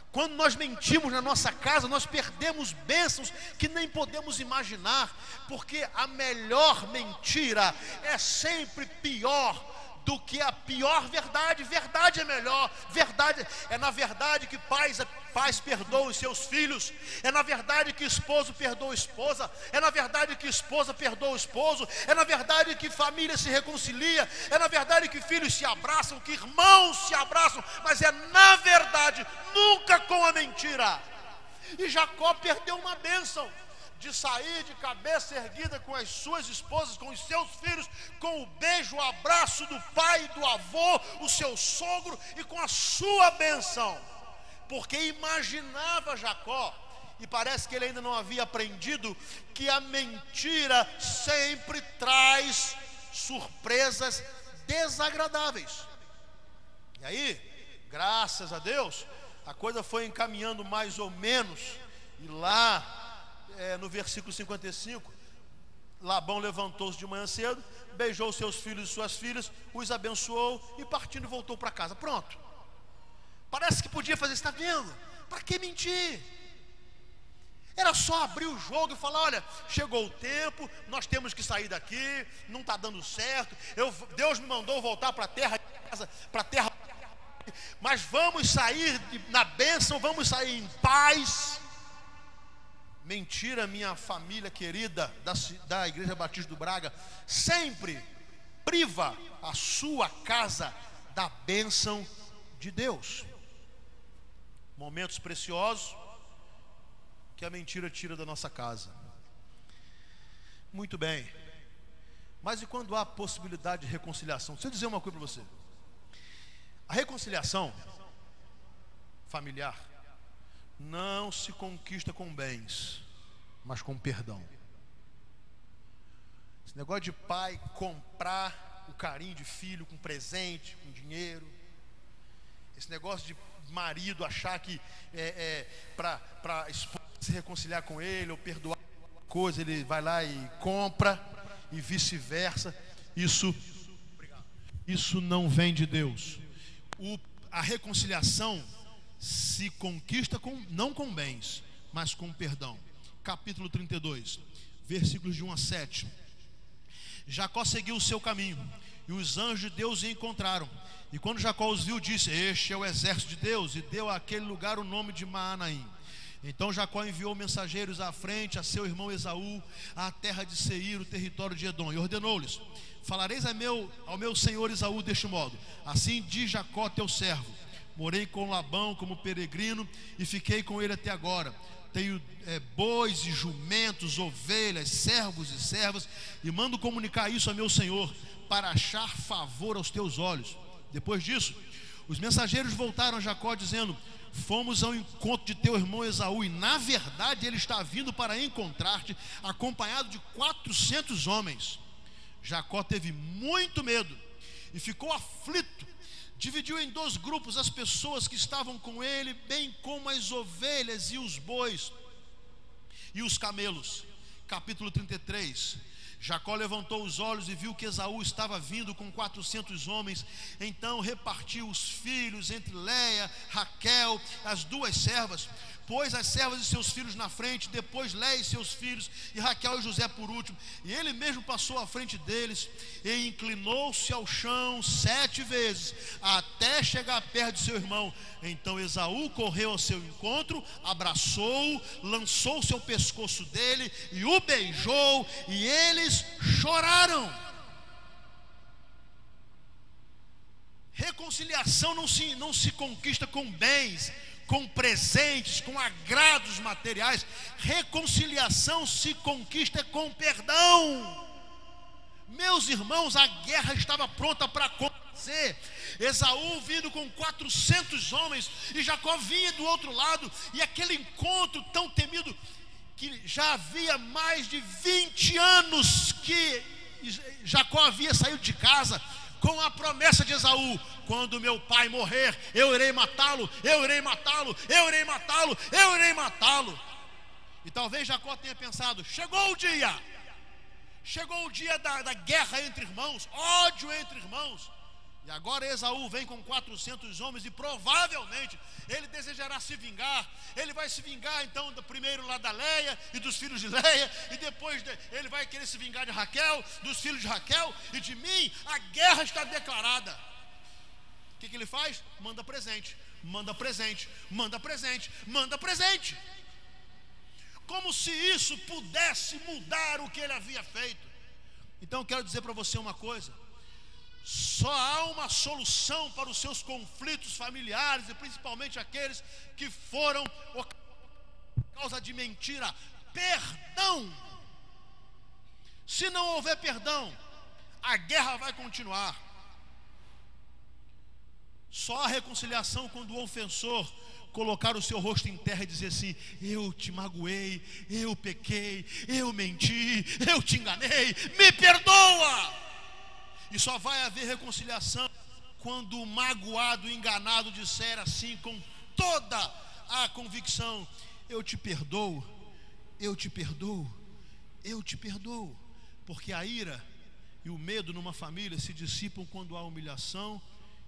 Quando nós mentimos na nossa casa, nós perdemos bênçãos que nem podemos imaginar, porque a melhor mentira é sempre pior do que a pior verdade. Verdade é melhor. Verdade é na verdade que pais perdoam os seus filhos. É na verdade que esposo perdoa a esposa. É na verdade que esposa perdoa o esposo. É na verdade que família se reconcilia. É na verdade que filhos se abraçam, que irmãos se abraçam. Mas é na verdade, nunca com a mentira. E Jacó perdeu uma bênção de sair de cabeça erguida com as suas esposas, com os seus filhos, com o beijo, o abraço do pai, do avô, o seu sogro, e com a sua bênção, porque imaginava Jacó, e parece que ele ainda não havia aprendido, que a mentira sempre traz surpresas desagradáveis. E aí, graças a Deus, a coisa foi encaminhando mais ou menos, e lá no versículo 55, Labão levantou-se de manhã cedo, beijou seus filhos e suas filhas, os abençoou e partindo voltou para casa. Pronto. Parece que podia fazer, está vendo? Para que mentir? Era só abrir o jogo e falar: olha, chegou o tempo, nós temos que sair daqui, não está dando certo, Deus me mandou voltar para a terra, para a terra, mas vamos sair na bênção, vamos sair em paz. Mentira, minha família querida da Igreja Batista do Braga, sempre priva a sua casa da bênção de Deus. Momentos preciosos que a mentira tira da nossa casa. Muito bem. Mas e quando há possibilidade de reconciliação? Deixa eu dizer uma coisa para você. A reconciliação familiar não se conquista com bens, mas com perdão. Esse negócio de pai comprar o carinho de filho com presente, com dinheiro, esse negócio de marido achar que para a esposa se reconciliar com ele ou perdoar coisa, ele vai lá e compra, e vice-versa, isso não vem de Deus. A reconciliação se conquista não com bens, mas com perdão. Capítulo 32, versículos de 1 a 7. Jacó seguiu o seu caminho, e os anjos de Deus o encontraram. E quando Jacó os viu, disse: este é o exército de Deus, e deu àquele lugar o nome de Maanaim. Então Jacó enviou mensageiros à frente a seu irmão Esaú, à terra de Seir, o território de Edom, e ordenou-lhes: falareis ao meu senhor Esaú deste modo: assim diz Jacó teu servo, morei com Labão como peregrino, e fiquei com ele até agora. Tenho bois e jumentos, ovelhas, servos e servas, e mando comunicar isso a meu senhor, para achar favor aos teus olhos. Depois disso, os mensageiros voltaram a Jacó, dizendo: fomos ao encontro de teu irmão Esaú, e na verdade ele está vindo para encontrar-te, acompanhado de 400 homens. Jacó teve muito medo e ficou aflito. Dividiu em 2 grupos as pessoas que estavam com ele, bem como as ovelhas e os bois e os camelos. capítulo 33. Jacó levantou os olhos e viu que Esaú estava vindo com 400 homens. Então repartiu os filhos entre Léia, Raquel, as duas servas. Pôs as servas e seus filhos na frente, depois Léia e seus filhos, e Raquel e José por último. E ele mesmo passou à frente deles e inclinou-se ao chão 7 vezes, até chegar perto de seu irmão. Então Esaú correu ao seu encontro, abraçou-o, lançou-se ao pescoço dele e o beijou, e eles choraram. Reconciliação não se conquista com bens, com presentes, com agrados materiais. Reconciliação se conquista com perdão. Meus irmãos, a guerra estava pronta para acontecer. Esaú vindo com 400 homens e Jacó vinha do outro lado, e aquele encontro tão temido, que já havia mais de 20 anos que Jacó havia saído de casa com a promessa de Esaú: quando meu pai morrer, eu irei matá-lo, eu irei matá-lo, eu irei matá-lo, eu irei matá-lo. E talvez Jacó tenha pensado: chegou o dia da guerra entre irmãos, ódio entre irmãos. E agora Esaú vem com 400 homens, e provavelmente ele desejará se vingar. Ele vai se vingar então primeiro lá da Léia e dos filhos de Léia, e depois ele vai querer se vingar de Raquel, dos filhos de Raquel e de mim. A guerra está declarada. O que ele faz? Manda presente, manda presente, manda presente, manda presente. Como se isso pudesse mudar o que ele havia feito. Então eu quero dizer para você uma coisa: só há uma solução para os seus conflitos familiares, e principalmente aqueles que foram por causa de mentira: perdão. Se não houver perdão, a guerra vai continuar. Só a reconciliação quando o ofensor colocar o seu rosto em terra e dizer assim: eu te magoei, eu pequei, eu menti, eu te enganei, me perdoa. E só vai haver reconciliação quando o magoado, enganado disser assim com toda a convicção: eu te perdoo, eu te perdoo, eu te perdoo. Porque a ira e o medo numa família se dissipam quando há humilhação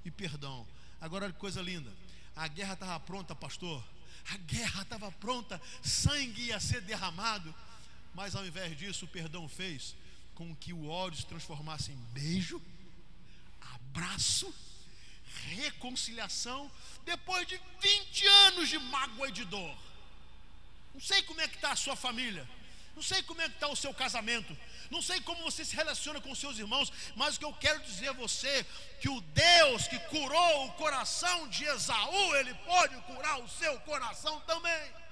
e perdão. Agora olha que coisa linda: a guerra estava pronta, pastor, a guerra estava pronta, sangue ia ser derramado, mas ao invés disso o perdão fez com que o ódio se transformasse em beijo, abraço, reconciliação, depois de 20 anos de mágoa e de dor. Não sei como é que está a sua família, não sei como é que está o seu casamento, não sei como você se relaciona com seus irmãos, mas o que eu quero dizer a você, que o Deus que curou o coração de Esaú, Ele pode curar o seu coração também.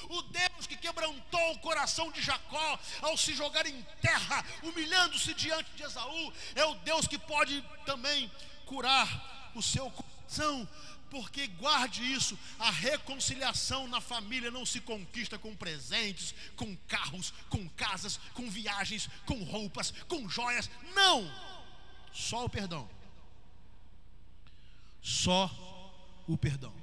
O Deus que quebrantou o coração de Jacó ao se jogar em terra, humilhando-se diante de Esaú, é o Deus que pode também curar o seu coração. Porque guarde isso: a reconciliação na família não se conquista com presentes, com carros, com casas, com viagens, com roupas, com joias. Não! Só o perdão. Só o perdão.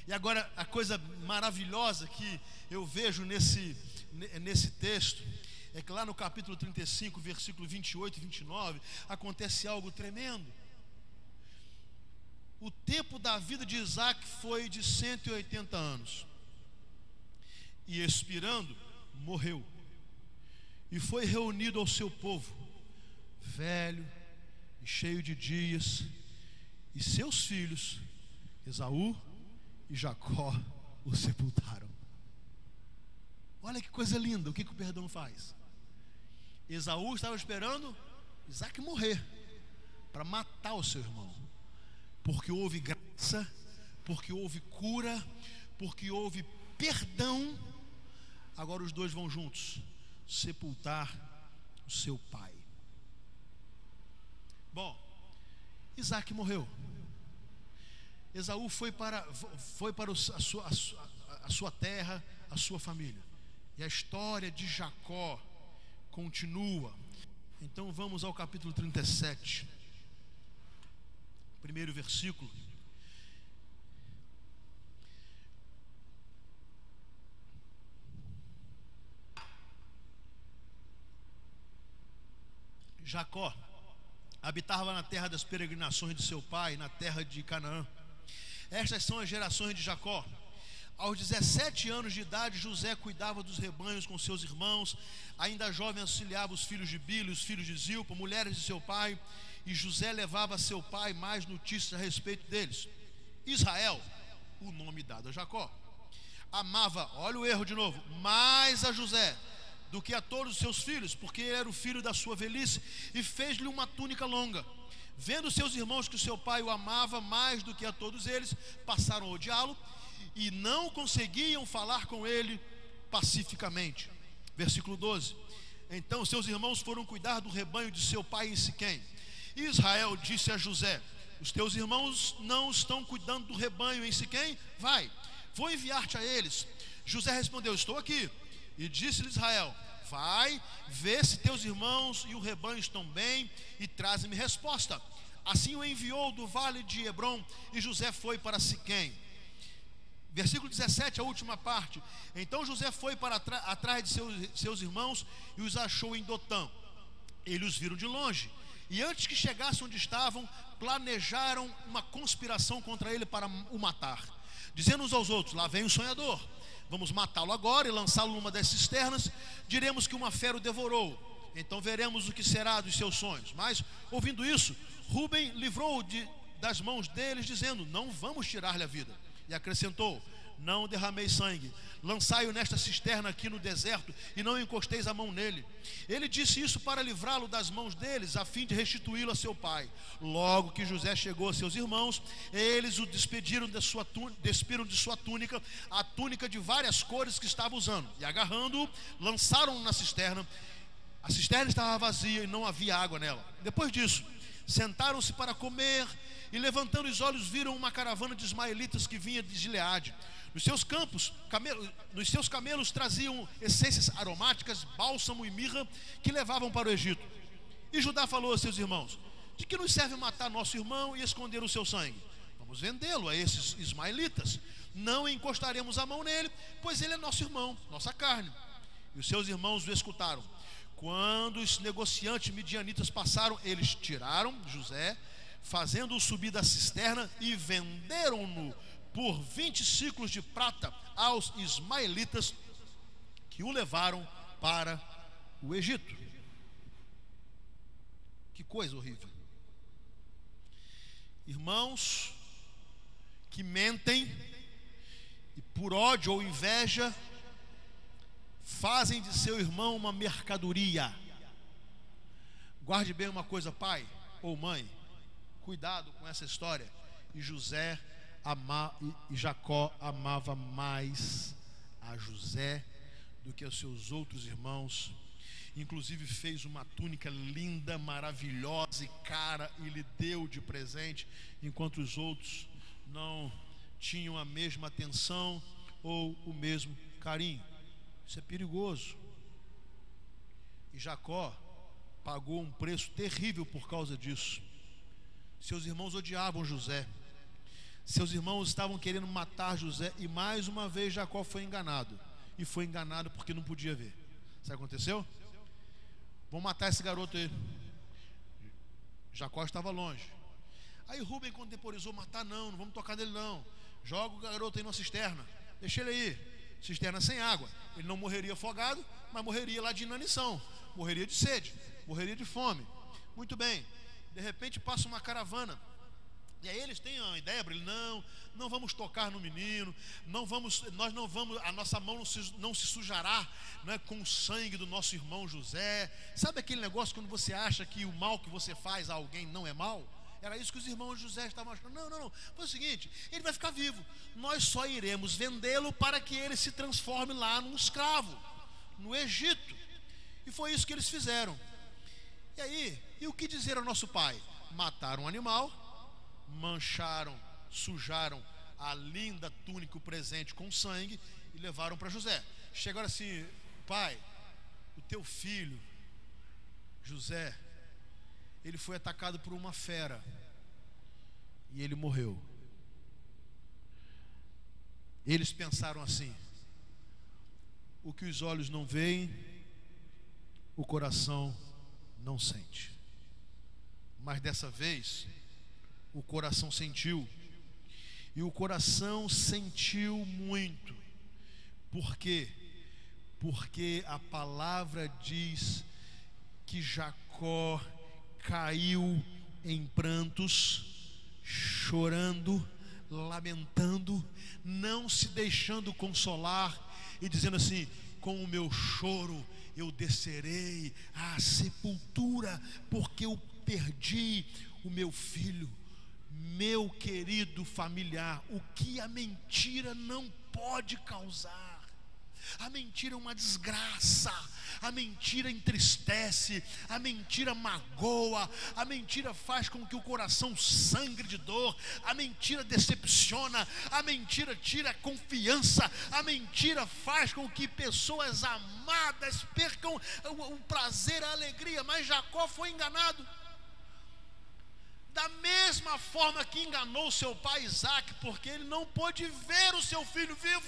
E agora a coisa maravilhosa que eu vejo nesse texto é que lá no capítulo 35, versículo 28 e 29, acontece algo tremendo. O tempo da vida de Isaac foi de 180 anos. E expirando, morreu. E foi reunido ao seu povo, velho e cheio de dias, e seus filhos, Esaú e Jacó, o sepultaram. Olha que coisa linda. O que o perdão faz? Esaú estava esperando Isaac morrer para matar o seu irmão, porque houve graça, porque houve cura, porque houve perdão. Agora os dois vão juntos sepultar o seu pai. Bom, Isaac morreu. Esaú foi para a sua terra, a sua família. E a história de Jacó continua. Então vamos ao capítulo 37, primeiro versículo. Jacó habitava na terra das peregrinações de seu pai, na terra de Canaã. Estas são as gerações de Jacó. Aos 17 anos de idade, José cuidava dos rebanhos com seus irmãos. Ainda jovem, auxiliava os filhos de Bila, os filhos de Zilpa, mulheres de seu pai. E José levava a seu pai mais notícias a respeito deles. Israel, o nome dado a Jacó, amava, olha o erro de novo, mais a José do que a todos os seus filhos, porque ele era o filho da sua velhice, e fez-lhe uma túnica longa. Vendo seus irmãos que o seu pai o amava mais do que a todos eles, passaram a odiá-lo e não conseguiam falar com ele pacificamente. Versículo 12. Então seus irmãos foram cuidar do rebanho de seu pai em Siquém. E Israel disse a José: os teus irmãos não estão cuidando do rebanho em Siquém? Vai, vou enviar-te a eles. José respondeu: estou aqui. E disse-lhe Israel: vai, vê se teus irmãos e o rebanho estão bem e traze-me resposta. Assim o enviou do vale de Hebrom, e José foi para Siquém. Versículo 17, a última parte. Então José foi para atrás de seus irmãos e os achou em Dotã. Eles os viram de longe, e antes que chegassem onde estavam, planejaram uma conspiração contra ele para o matar, dizendo uns aos outros: lá vem o sonhador, vamos matá-lo agora e lançá-lo numa das cisternas. Diremos que uma fera o devorou, então veremos o que será dos seus sonhos. Mas, ouvindo isso, Rúben livrou-o das mãos deles, dizendo: não vamos tirar-lhe a vida. E acrescentou: não derramei sangue, lançai-o nesta cisterna aqui no deserto, e não encosteis a mão nele. Ele disse isso para livrá-lo das mãos deles, a fim de restituí-lo a seu pai. Logo que José chegou a seus irmãos, eles o despiram de sua túnica, a túnica de várias cores que estava usando, e agarrando-o, lançaram-no na cisterna. A cisterna estava vazia e não havia água nela. Depois disso, sentaram-se para comer, e levantando os olhos viram uma caravana de ismaelitas que vinha de Gileade. Nos seus camelos traziam essências aromáticas, bálsamo e mirra, que levavam para o Egito. E Judá falou a seus irmãos: de que nos serve matar nosso irmão e esconder o seu sangue? Vamos vendê-lo a esses ismaelitas, não encostaremos a mão nele, pois ele é nosso irmão, nossa carne. E os seus irmãos o escutaram. Quando os negociantes midianitas passaram, eles tiraram José, fazendo-o subir da cisterna, e venderam-no por 20 ciclos de prata aos ismaelitas, que o levaram para o Egito. Que coisa horrível. Irmãos que mentem e por ódio ou inveja fazem de seu irmão uma mercadoria. Guarde bem uma coisa, pai ou mãe, cuidado com essa história. E Jacó amava mais a José do que aos seus outros irmãos. Inclusive fez uma túnica linda, maravilhosa e cara, e lhe deu de presente, enquanto os outros não tinham a mesma atenção ou o mesmo carinho. Isso é perigoso. E Jacó pagou um preço terrível por causa disso. Seus irmãos odiavam José. Seus irmãos estavam querendo matar José, e mais uma vez Jacó foi enganado. E foi enganado porque não podia ver. Sabe o que aconteceu? Vão matar esse garoto aí. Jacó estava longe. Aí Rúben contemporizou: matar não vamos tocar nele não. Joga o garoto aí numa cisterna, deixa ele aí. Cisterna sem água. Ele não morreria afogado, mas morreria lá de inanição, morreria de sede, morreria de fome. Muito bem. De repente passa uma caravana, e aí eles têm uma ideia para ele: não vamos tocar no menino, nós não vamos, a nossa mão não se sujará, não é, com o sangue do nosso irmão José. Sabe aquele negócio quando você acha que o mal que você faz a alguém não é mal? Era isso que os irmãos de José estavam achando. Não, foi o seguinte: ele vai ficar vivo, nós só iremos vendê-lo para que ele se transforme lá num escravo, no Egito. E foi isso que eles fizeram. E aí, e o que dizer ao nosso pai? Mataram um animal, mancharam, sujaram a linda túnica, o presente, com sangue, e levaram para José. Chegaram assim: pai, o teu filho José, ele foi atacado por uma fera e ele morreu. Eles pensaram assim: o que os olhos não veem, o coração não sente. mas dessa vez o coração sentiu. E o coração sentiu muito. Por quê? Porque a palavra diz que Jacó caiu em prantos, chorando, lamentando, não se deixando consolar e dizendo assim: com o meu choro eu descerei à sepultura, porque eu perdi o meu filho. Meu querido familiar, o que a mentira não pode causar? A mentira é uma desgraça, a mentira entristece, a mentira magoa, a mentira faz com que o coração sangre de dor, a mentira decepciona, a mentira tira a confiança, a mentira faz com que pessoas amadas percam o prazer, a alegria. Mas Jacó foi enganado. Da mesma forma que enganou seu pai Isaac, porque ele não pôde ver o seu filho vivo.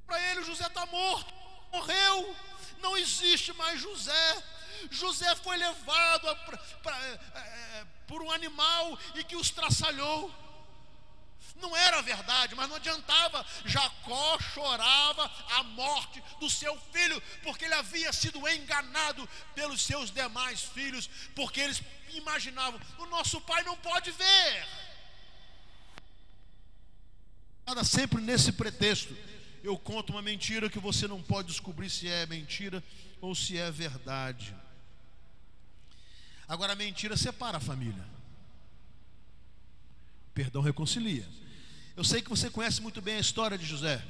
Para ele, José está morto, morreu, não existe mais José. José foi levado por um animal e que os traçalhou. Não era verdade, mas não adiantava. Jacó chorava a morte do seu filho, porque ele havia sido enganado pelos seus demais filhos, porque eles imaginavam: o nosso pai não pode ver. Sempre nesse pretexto, eu conto uma mentira que você não pode descobrir se é mentira ou se é verdade. Agora, a mentira separa a família, o perdão reconcilia. Eu sei que você conhece muito bem a história de José.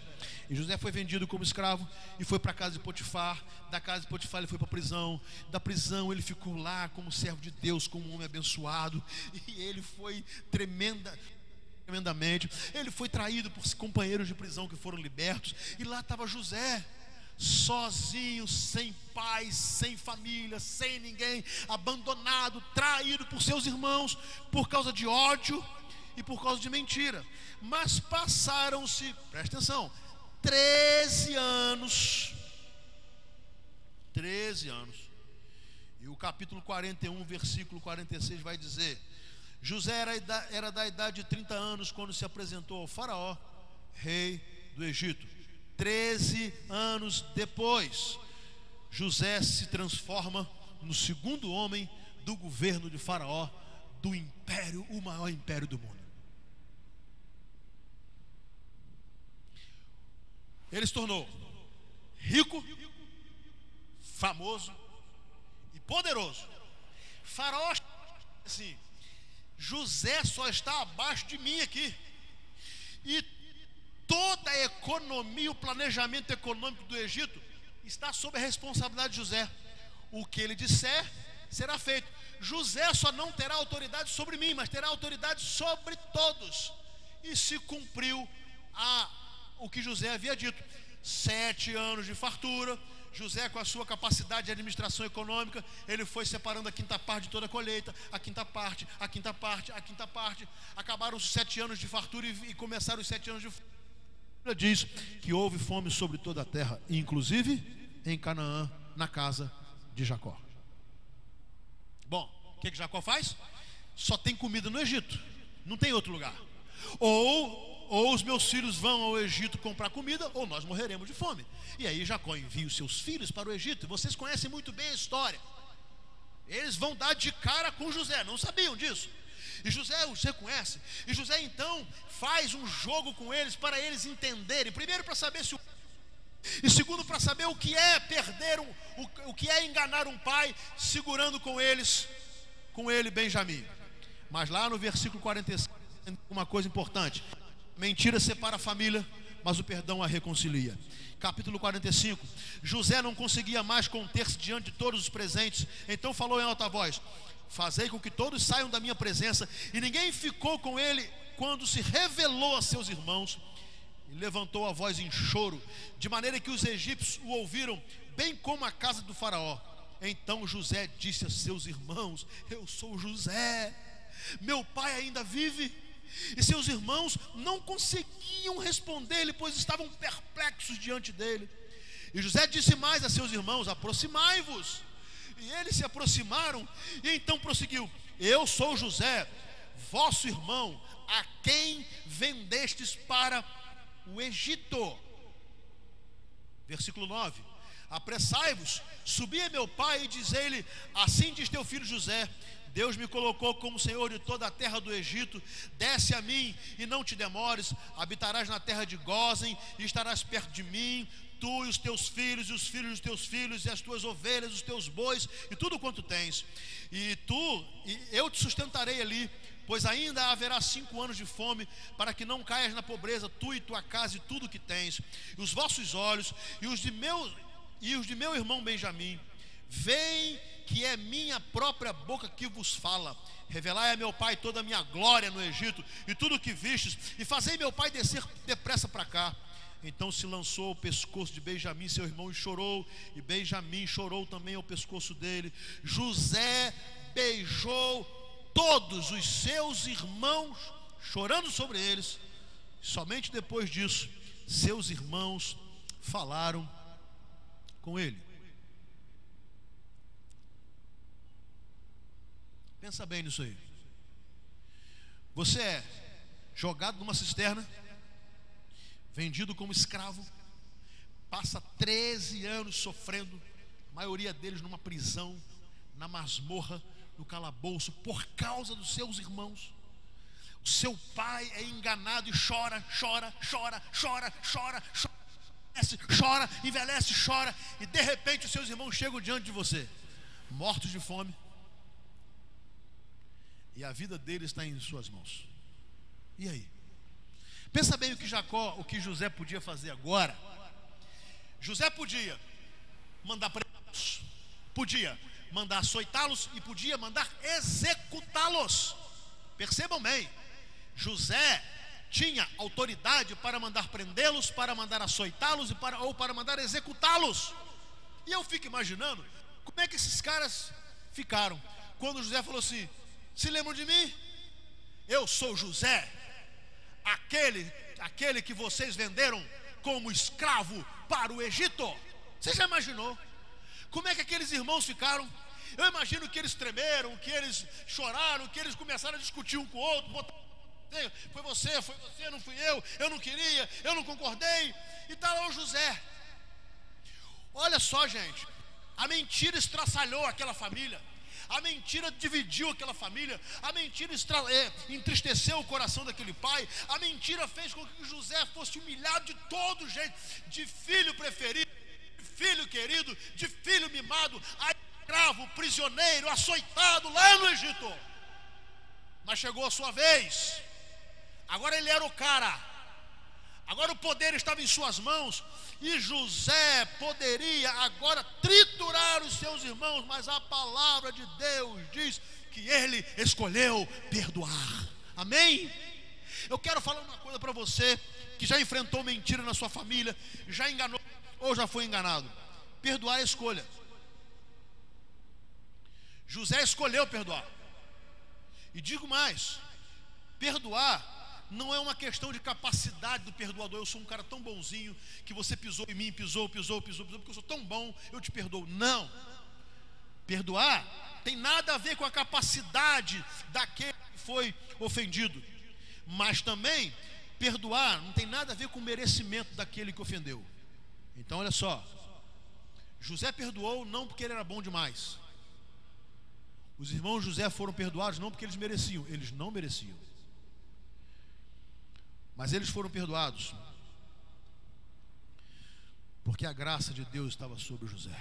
E José foi vendido como escravo e foi para a casa de Potifar. Da casa de Potifar ele foi para a prisão. Da prisão ele ficou lá como servo de Deus, como um homem abençoado. E ele foi tremendamente. Ele foi traído por companheiros de prisão que foram libertos. E lá estava José, sozinho, sem pai, sem família, sem ninguém, abandonado, traído por seus irmãos, por causa de ódio e por causa de mentira. Mas passaram-se, presta atenção, 13 anos. 13 anos. E o capítulo 41, versículo 46 vai dizer: José era da idade de 30 anos quando se apresentou ao faraó, rei do Egito. 13 anos depois, José se transforma no segundo homem do governo de faraó, do império, o maior império do mundo. Ele se tornou rico, famoso e poderoso. Faraó assim: José só está abaixo de mim aqui. E toda a economia, o planejamento econômico do Egito está sob a responsabilidade de José. O que ele disser será feito. José só não terá autoridade sobre mim, mas terá autoridade sobre todos. E se cumpriu o que José havia dito. 7 anos de fartura. José, com a sua capacidade de administração econômica, ele foi separando a quinta parte de toda a colheita, a quinta parte, a quinta parte, a quinta parte. Acabaram os 7 anos de fartura e começaram os 7 anos de fartura. Diz que houve fome sobre toda a terra, inclusive em Canaã, na casa de Jacó. Bom, o que Jacó faz? Só tem comida no Egito, não tem outro lugar. Ou os meus filhos vão ao Egito comprar comida, ou nós morreremos de fome. E aí Jacó envia os seus filhos para o Egito. E vocês conhecem muito bem a história. Eles vão dar de cara com José, não sabiam disso. E você conhece. E José então faz um jogo com eles para eles entenderem. Primeiro, para saber se e segundo, para saber o que é perder o que é enganar um pai, segurando com ele Benjamim. Mas lá no versículo 45, uma coisa importante: mentira separa a família, mas o perdão a reconcilia. Capítulo 45. José não conseguia mais conter-se diante de todos os presentes, então falou em alta voz: fazei com que todos saiam da minha presença. E ninguém ficou com ele quando se revelou a seus irmãos. E levantou a voz em choro, de maneira que os egípcios o ouviram, bem como a casa do faraó. Então José disse a seus irmãos: eu sou José, meu pai ainda vive. E seus irmãos não conseguiam responder-lhe, pois estavam perplexos diante dele. E José disse mais a seus irmãos: aproximai-vos E eles se aproximaram, e então prosseguiu: eu sou José, vosso irmão, a quem vendestes para o Egito. Versículo 9: apressai-vos, subi a meu pai e dizei-lhe: assim diz teu filho José, Deus me colocou como senhor de toda a terra do Egito. Desce a mim e não te demores, habitarás na terra de Gósen e estarás perto de mim, tu e os teus filhos, e os filhos dos teus filhos, e as tuas ovelhas, os teus bois, e tudo quanto tens. E eu te sustentarei ali, pois ainda haverá 5 anos de fome, para que não caias na pobreza, tu e tua casa, e tudo que tens. E os vossos olhos, e os de meu irmão Benjamim, veem que é minha própria boca que vos fala. Revelai a meu pai toda a minha glória no Egito, e tudo o que vistes, e fazei meu pai descer depressa para cá. Então se lançou ao pescoço de Benjamim, seu irmão, e chorou, e Benjamim chorou também ao pescoço dele. José beijou todos os seus irmãos, chorando sobre eles. Somente depois disso, seus irmãos falaram com ele. Pensa bem nisso aí. Você é jogado numa cisterna, vendido como escravo, passa 13 anos sofrendo, a maioria deles numa prisão, na masmorra, no calabouço, por causa dos seus irmãos. O seu pai é enganado e chora, envelhece, chora, e de repente os seus irmãos chegam diante de você, mortos de fome, e a vida deles está em suas mãos. E aí? Pensa bem o que José podia fazer agora. José podia mandar prendê-los, podia mandar açoitá-los e podia mandar executá-los. Percebam bem, José tinha autoridade para mandar prendê-los, para mandar açoitá-los ou para mandar executá-los. E eu fico imaginando como é que esses caras ficaram quando José falou assim: se lembram de mim? Eu sou José, aquele que vocês venderam como escravo para o Egito. Você já imaginou como é que aqueles irmãos ficaram? Eu imagino que eles tremeram, que eles choraram, que eles começaram a discutir um com o outro. Foi você, não fui eu não queria, eu não concordei. E está lá o José. Olha só, gente, a mentira estraçalhou aquela família. A mentira dividiu aquela família. A mentira entristeceu o coração daquele pai. A mentira fez com que José fosse humilhado de todo jeito, de filho preferido, de filho querido, de filho mimado, a escravo, prisioneiro, açoitado lá no Egito. Mas chegou a sua vez. Agora ele era o cara. Agora o poder estava em suas mãos, e José poderia agora triturar os seus irmãos, mas a palavra de Deus diz que ele escolheu perdoar. Amém? Eu quero falar uma coisa para você que já enfrentou mentira na sua família, já enganou ou já foi enganado. Perdoar é escolha. José escolheu perdoar. E digo mais, perdoar não é uma questão de capacidade do perdoador. Eu sou um cara tão bonzinho que você pisou em mim, pisou, porque eu sou tão bom, eu te perdoo. Não. Perdoar tem nada a ver com a capacidade daquele que foi ofendido. Mas também, perdoar não tem nada a ver com o merecimento daquele que ofendeu. Então olha só, José perdoou não porque ele era bom demais. Os irmãos José foram perdoados não porque eles mereciam, eles não mereciam. Mas eles foram perdoados porque a graça de Deus estava sobre José.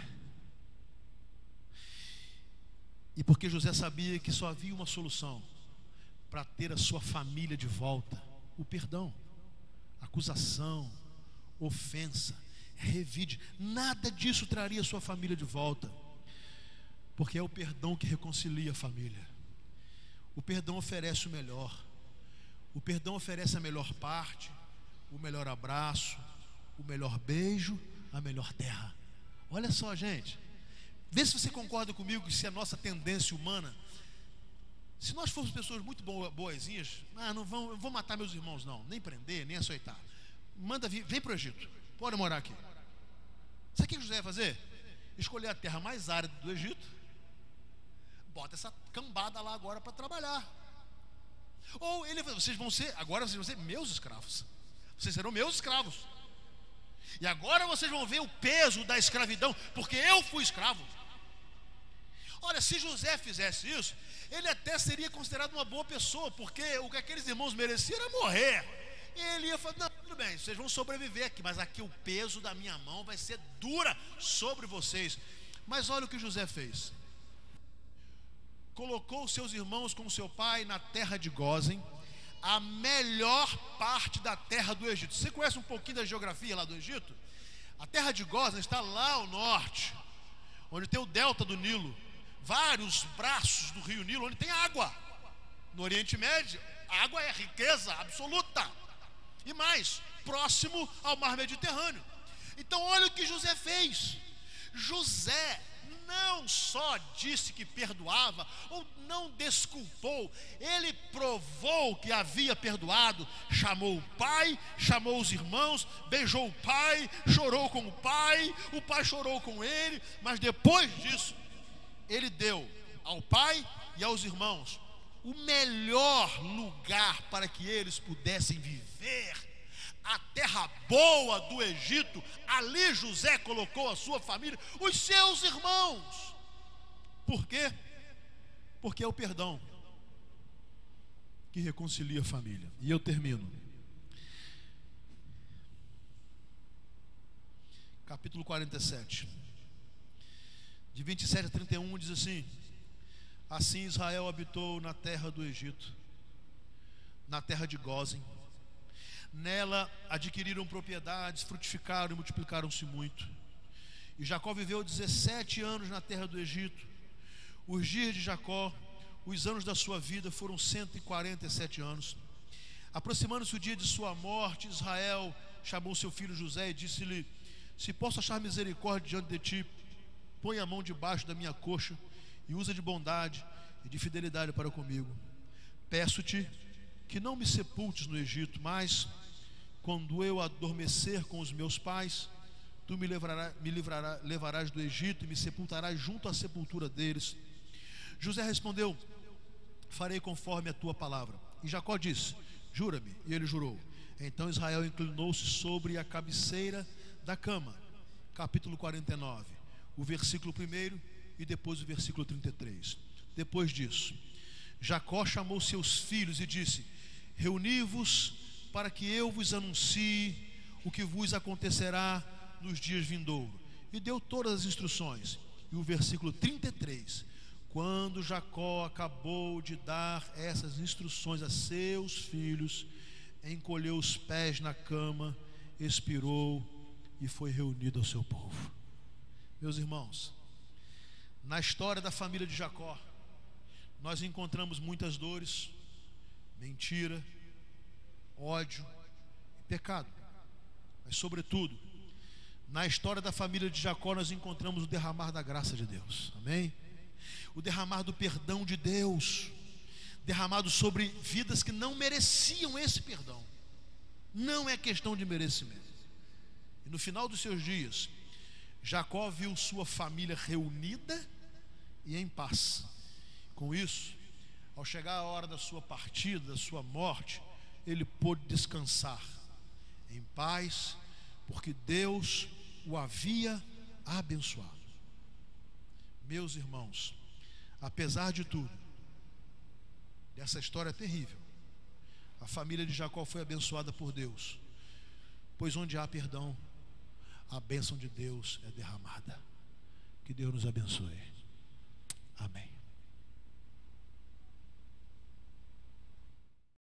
E porque José sabia que só havia uma solução para ter a sua família de volta: o perdão. Acusação, ofensa, revide, nada disso traria a sua família de volta, porque é o perdão que reconcilia a família. O perdão oferece o melhor. O perdão oferece a melhor parte, o melhor abraço, o melhor beijo, a melhor terra. Olha só, gente, vê se você concorda comigo que se a nossa tendência humana, se nós formos pessoas muito boazinhas, não vou matar meus irmãos não, nem prender, nem açoitar, manda vir, vem para o Egito, pode morar aqui. Sabe o que José ia fazer? Escolher a terra mais árida do Egito, bota essa cambada lá agora para trabalhar. Ou ele, vocês vão ser meus escravos. Vocês serão meus escravos. E agora vocês vão ver o peso da escravidão, porque eu fui escravo. Olha, se José fizesse isso, ele até seria considerado uma boa pessoa, porque o que aqueles irmãos mereciam era morrer. E ele ia falar: não, tudo bem, vocês vão sobreviver aqui, mas aqui o peso da minha mão vai ser dura sobre vocês. Mas olha o que José fez. Colocou seus irmãos com seu pai na terra de Gósen, a melhor parte da terra do Egito. Você conhece um pouquinho da geografia lá do Egito? A terra de Gósen está lá ao norte, onde tem o delta do Nilo, vários braços do rio Nilo, onde tem água. No Oriente Médio, a água é riqueza absoluta. E mais, próximo ao mar Mediterrâneo. Então olha o que José fez. José não só disse que perdoava, ou não desculpou, ele provou que havia perdoado. Chamou o pai, chamou os irmãos, beijou o pai chorou com ele. Mas depois disso, ele deu ao pai e aos irmãos o melhor lugar para que eles pudessem viver, a terra boa do Egito. Ali José colocou a sua família, os seus irmãos. Por quê? Porque é o perdão que reconcilia a família. E eu termino. Capítulo 47, de 27 a 31, diz assim: assim Israel habitou na terra do Egito, na terra de Gósen. Nela adquiriram propriedades, frutificaram e multiplicaram-se muito. E Jacó viveu 17 anos na terra do Egito. Os dias de Jacó, os anos da sua vida, foram 147 anos. Aproximando-se o dia de sua morte, Israel chamou seu filho José e disse-lhe: se posso achar misericórdia diante de ti, põe a mão debaixo da minha coxa e usa de bondade e de fidelidade para comigo. Peço-te que não me sepultes no Egito, mas quando eu adormecer com os meus pais, tu me levarás do Egito e me sepultarás junto à sepultura deles. José respondeu: farei conforme a tua palavra. E Jacó disse: jura-me. E ele jurou. Então Israel inclinou-se sobre a cabeceira da cama. Capítulo 49, o versículo 1 e depois o versículo 33. Depois disso, Jacó chamou seus filhos e disse: reuni-vos para que eu vos anuncie o que vos acontecerá nos dias vindouros. E deu todas as instruções. E o versículo 33: quando Jacó acabou de dar essas instruções a seus filhos, encolheu os pés na cama, expirou e foi reunido ao seu povo. Meus irmãos, na história da família de Jacó, nós encontramos muitas dores, mentira, ódio e pecado. Mas sobretudo, na história da família de Jacó, nós encontramos o derramar da graça de Deus. Amém? O derramar do perdão de Deus, derramado sobre vidas que não mereciam esse perdão. Não é questão de merecimento. E no final dos seus dias, Jacó viu sua família reunida e em paz. Com isso, ao chegar a hora da sua partida, da sua morte, ele pôde descansar em paz, porque Deus o havia abençoado. Meus irmãos, apesar de tudo, dessa história terrível, a família de Jacó foi abençoada por Deus, pois onde há perdão, a bênção de Deus é derramada. Que Deus nos abençoe.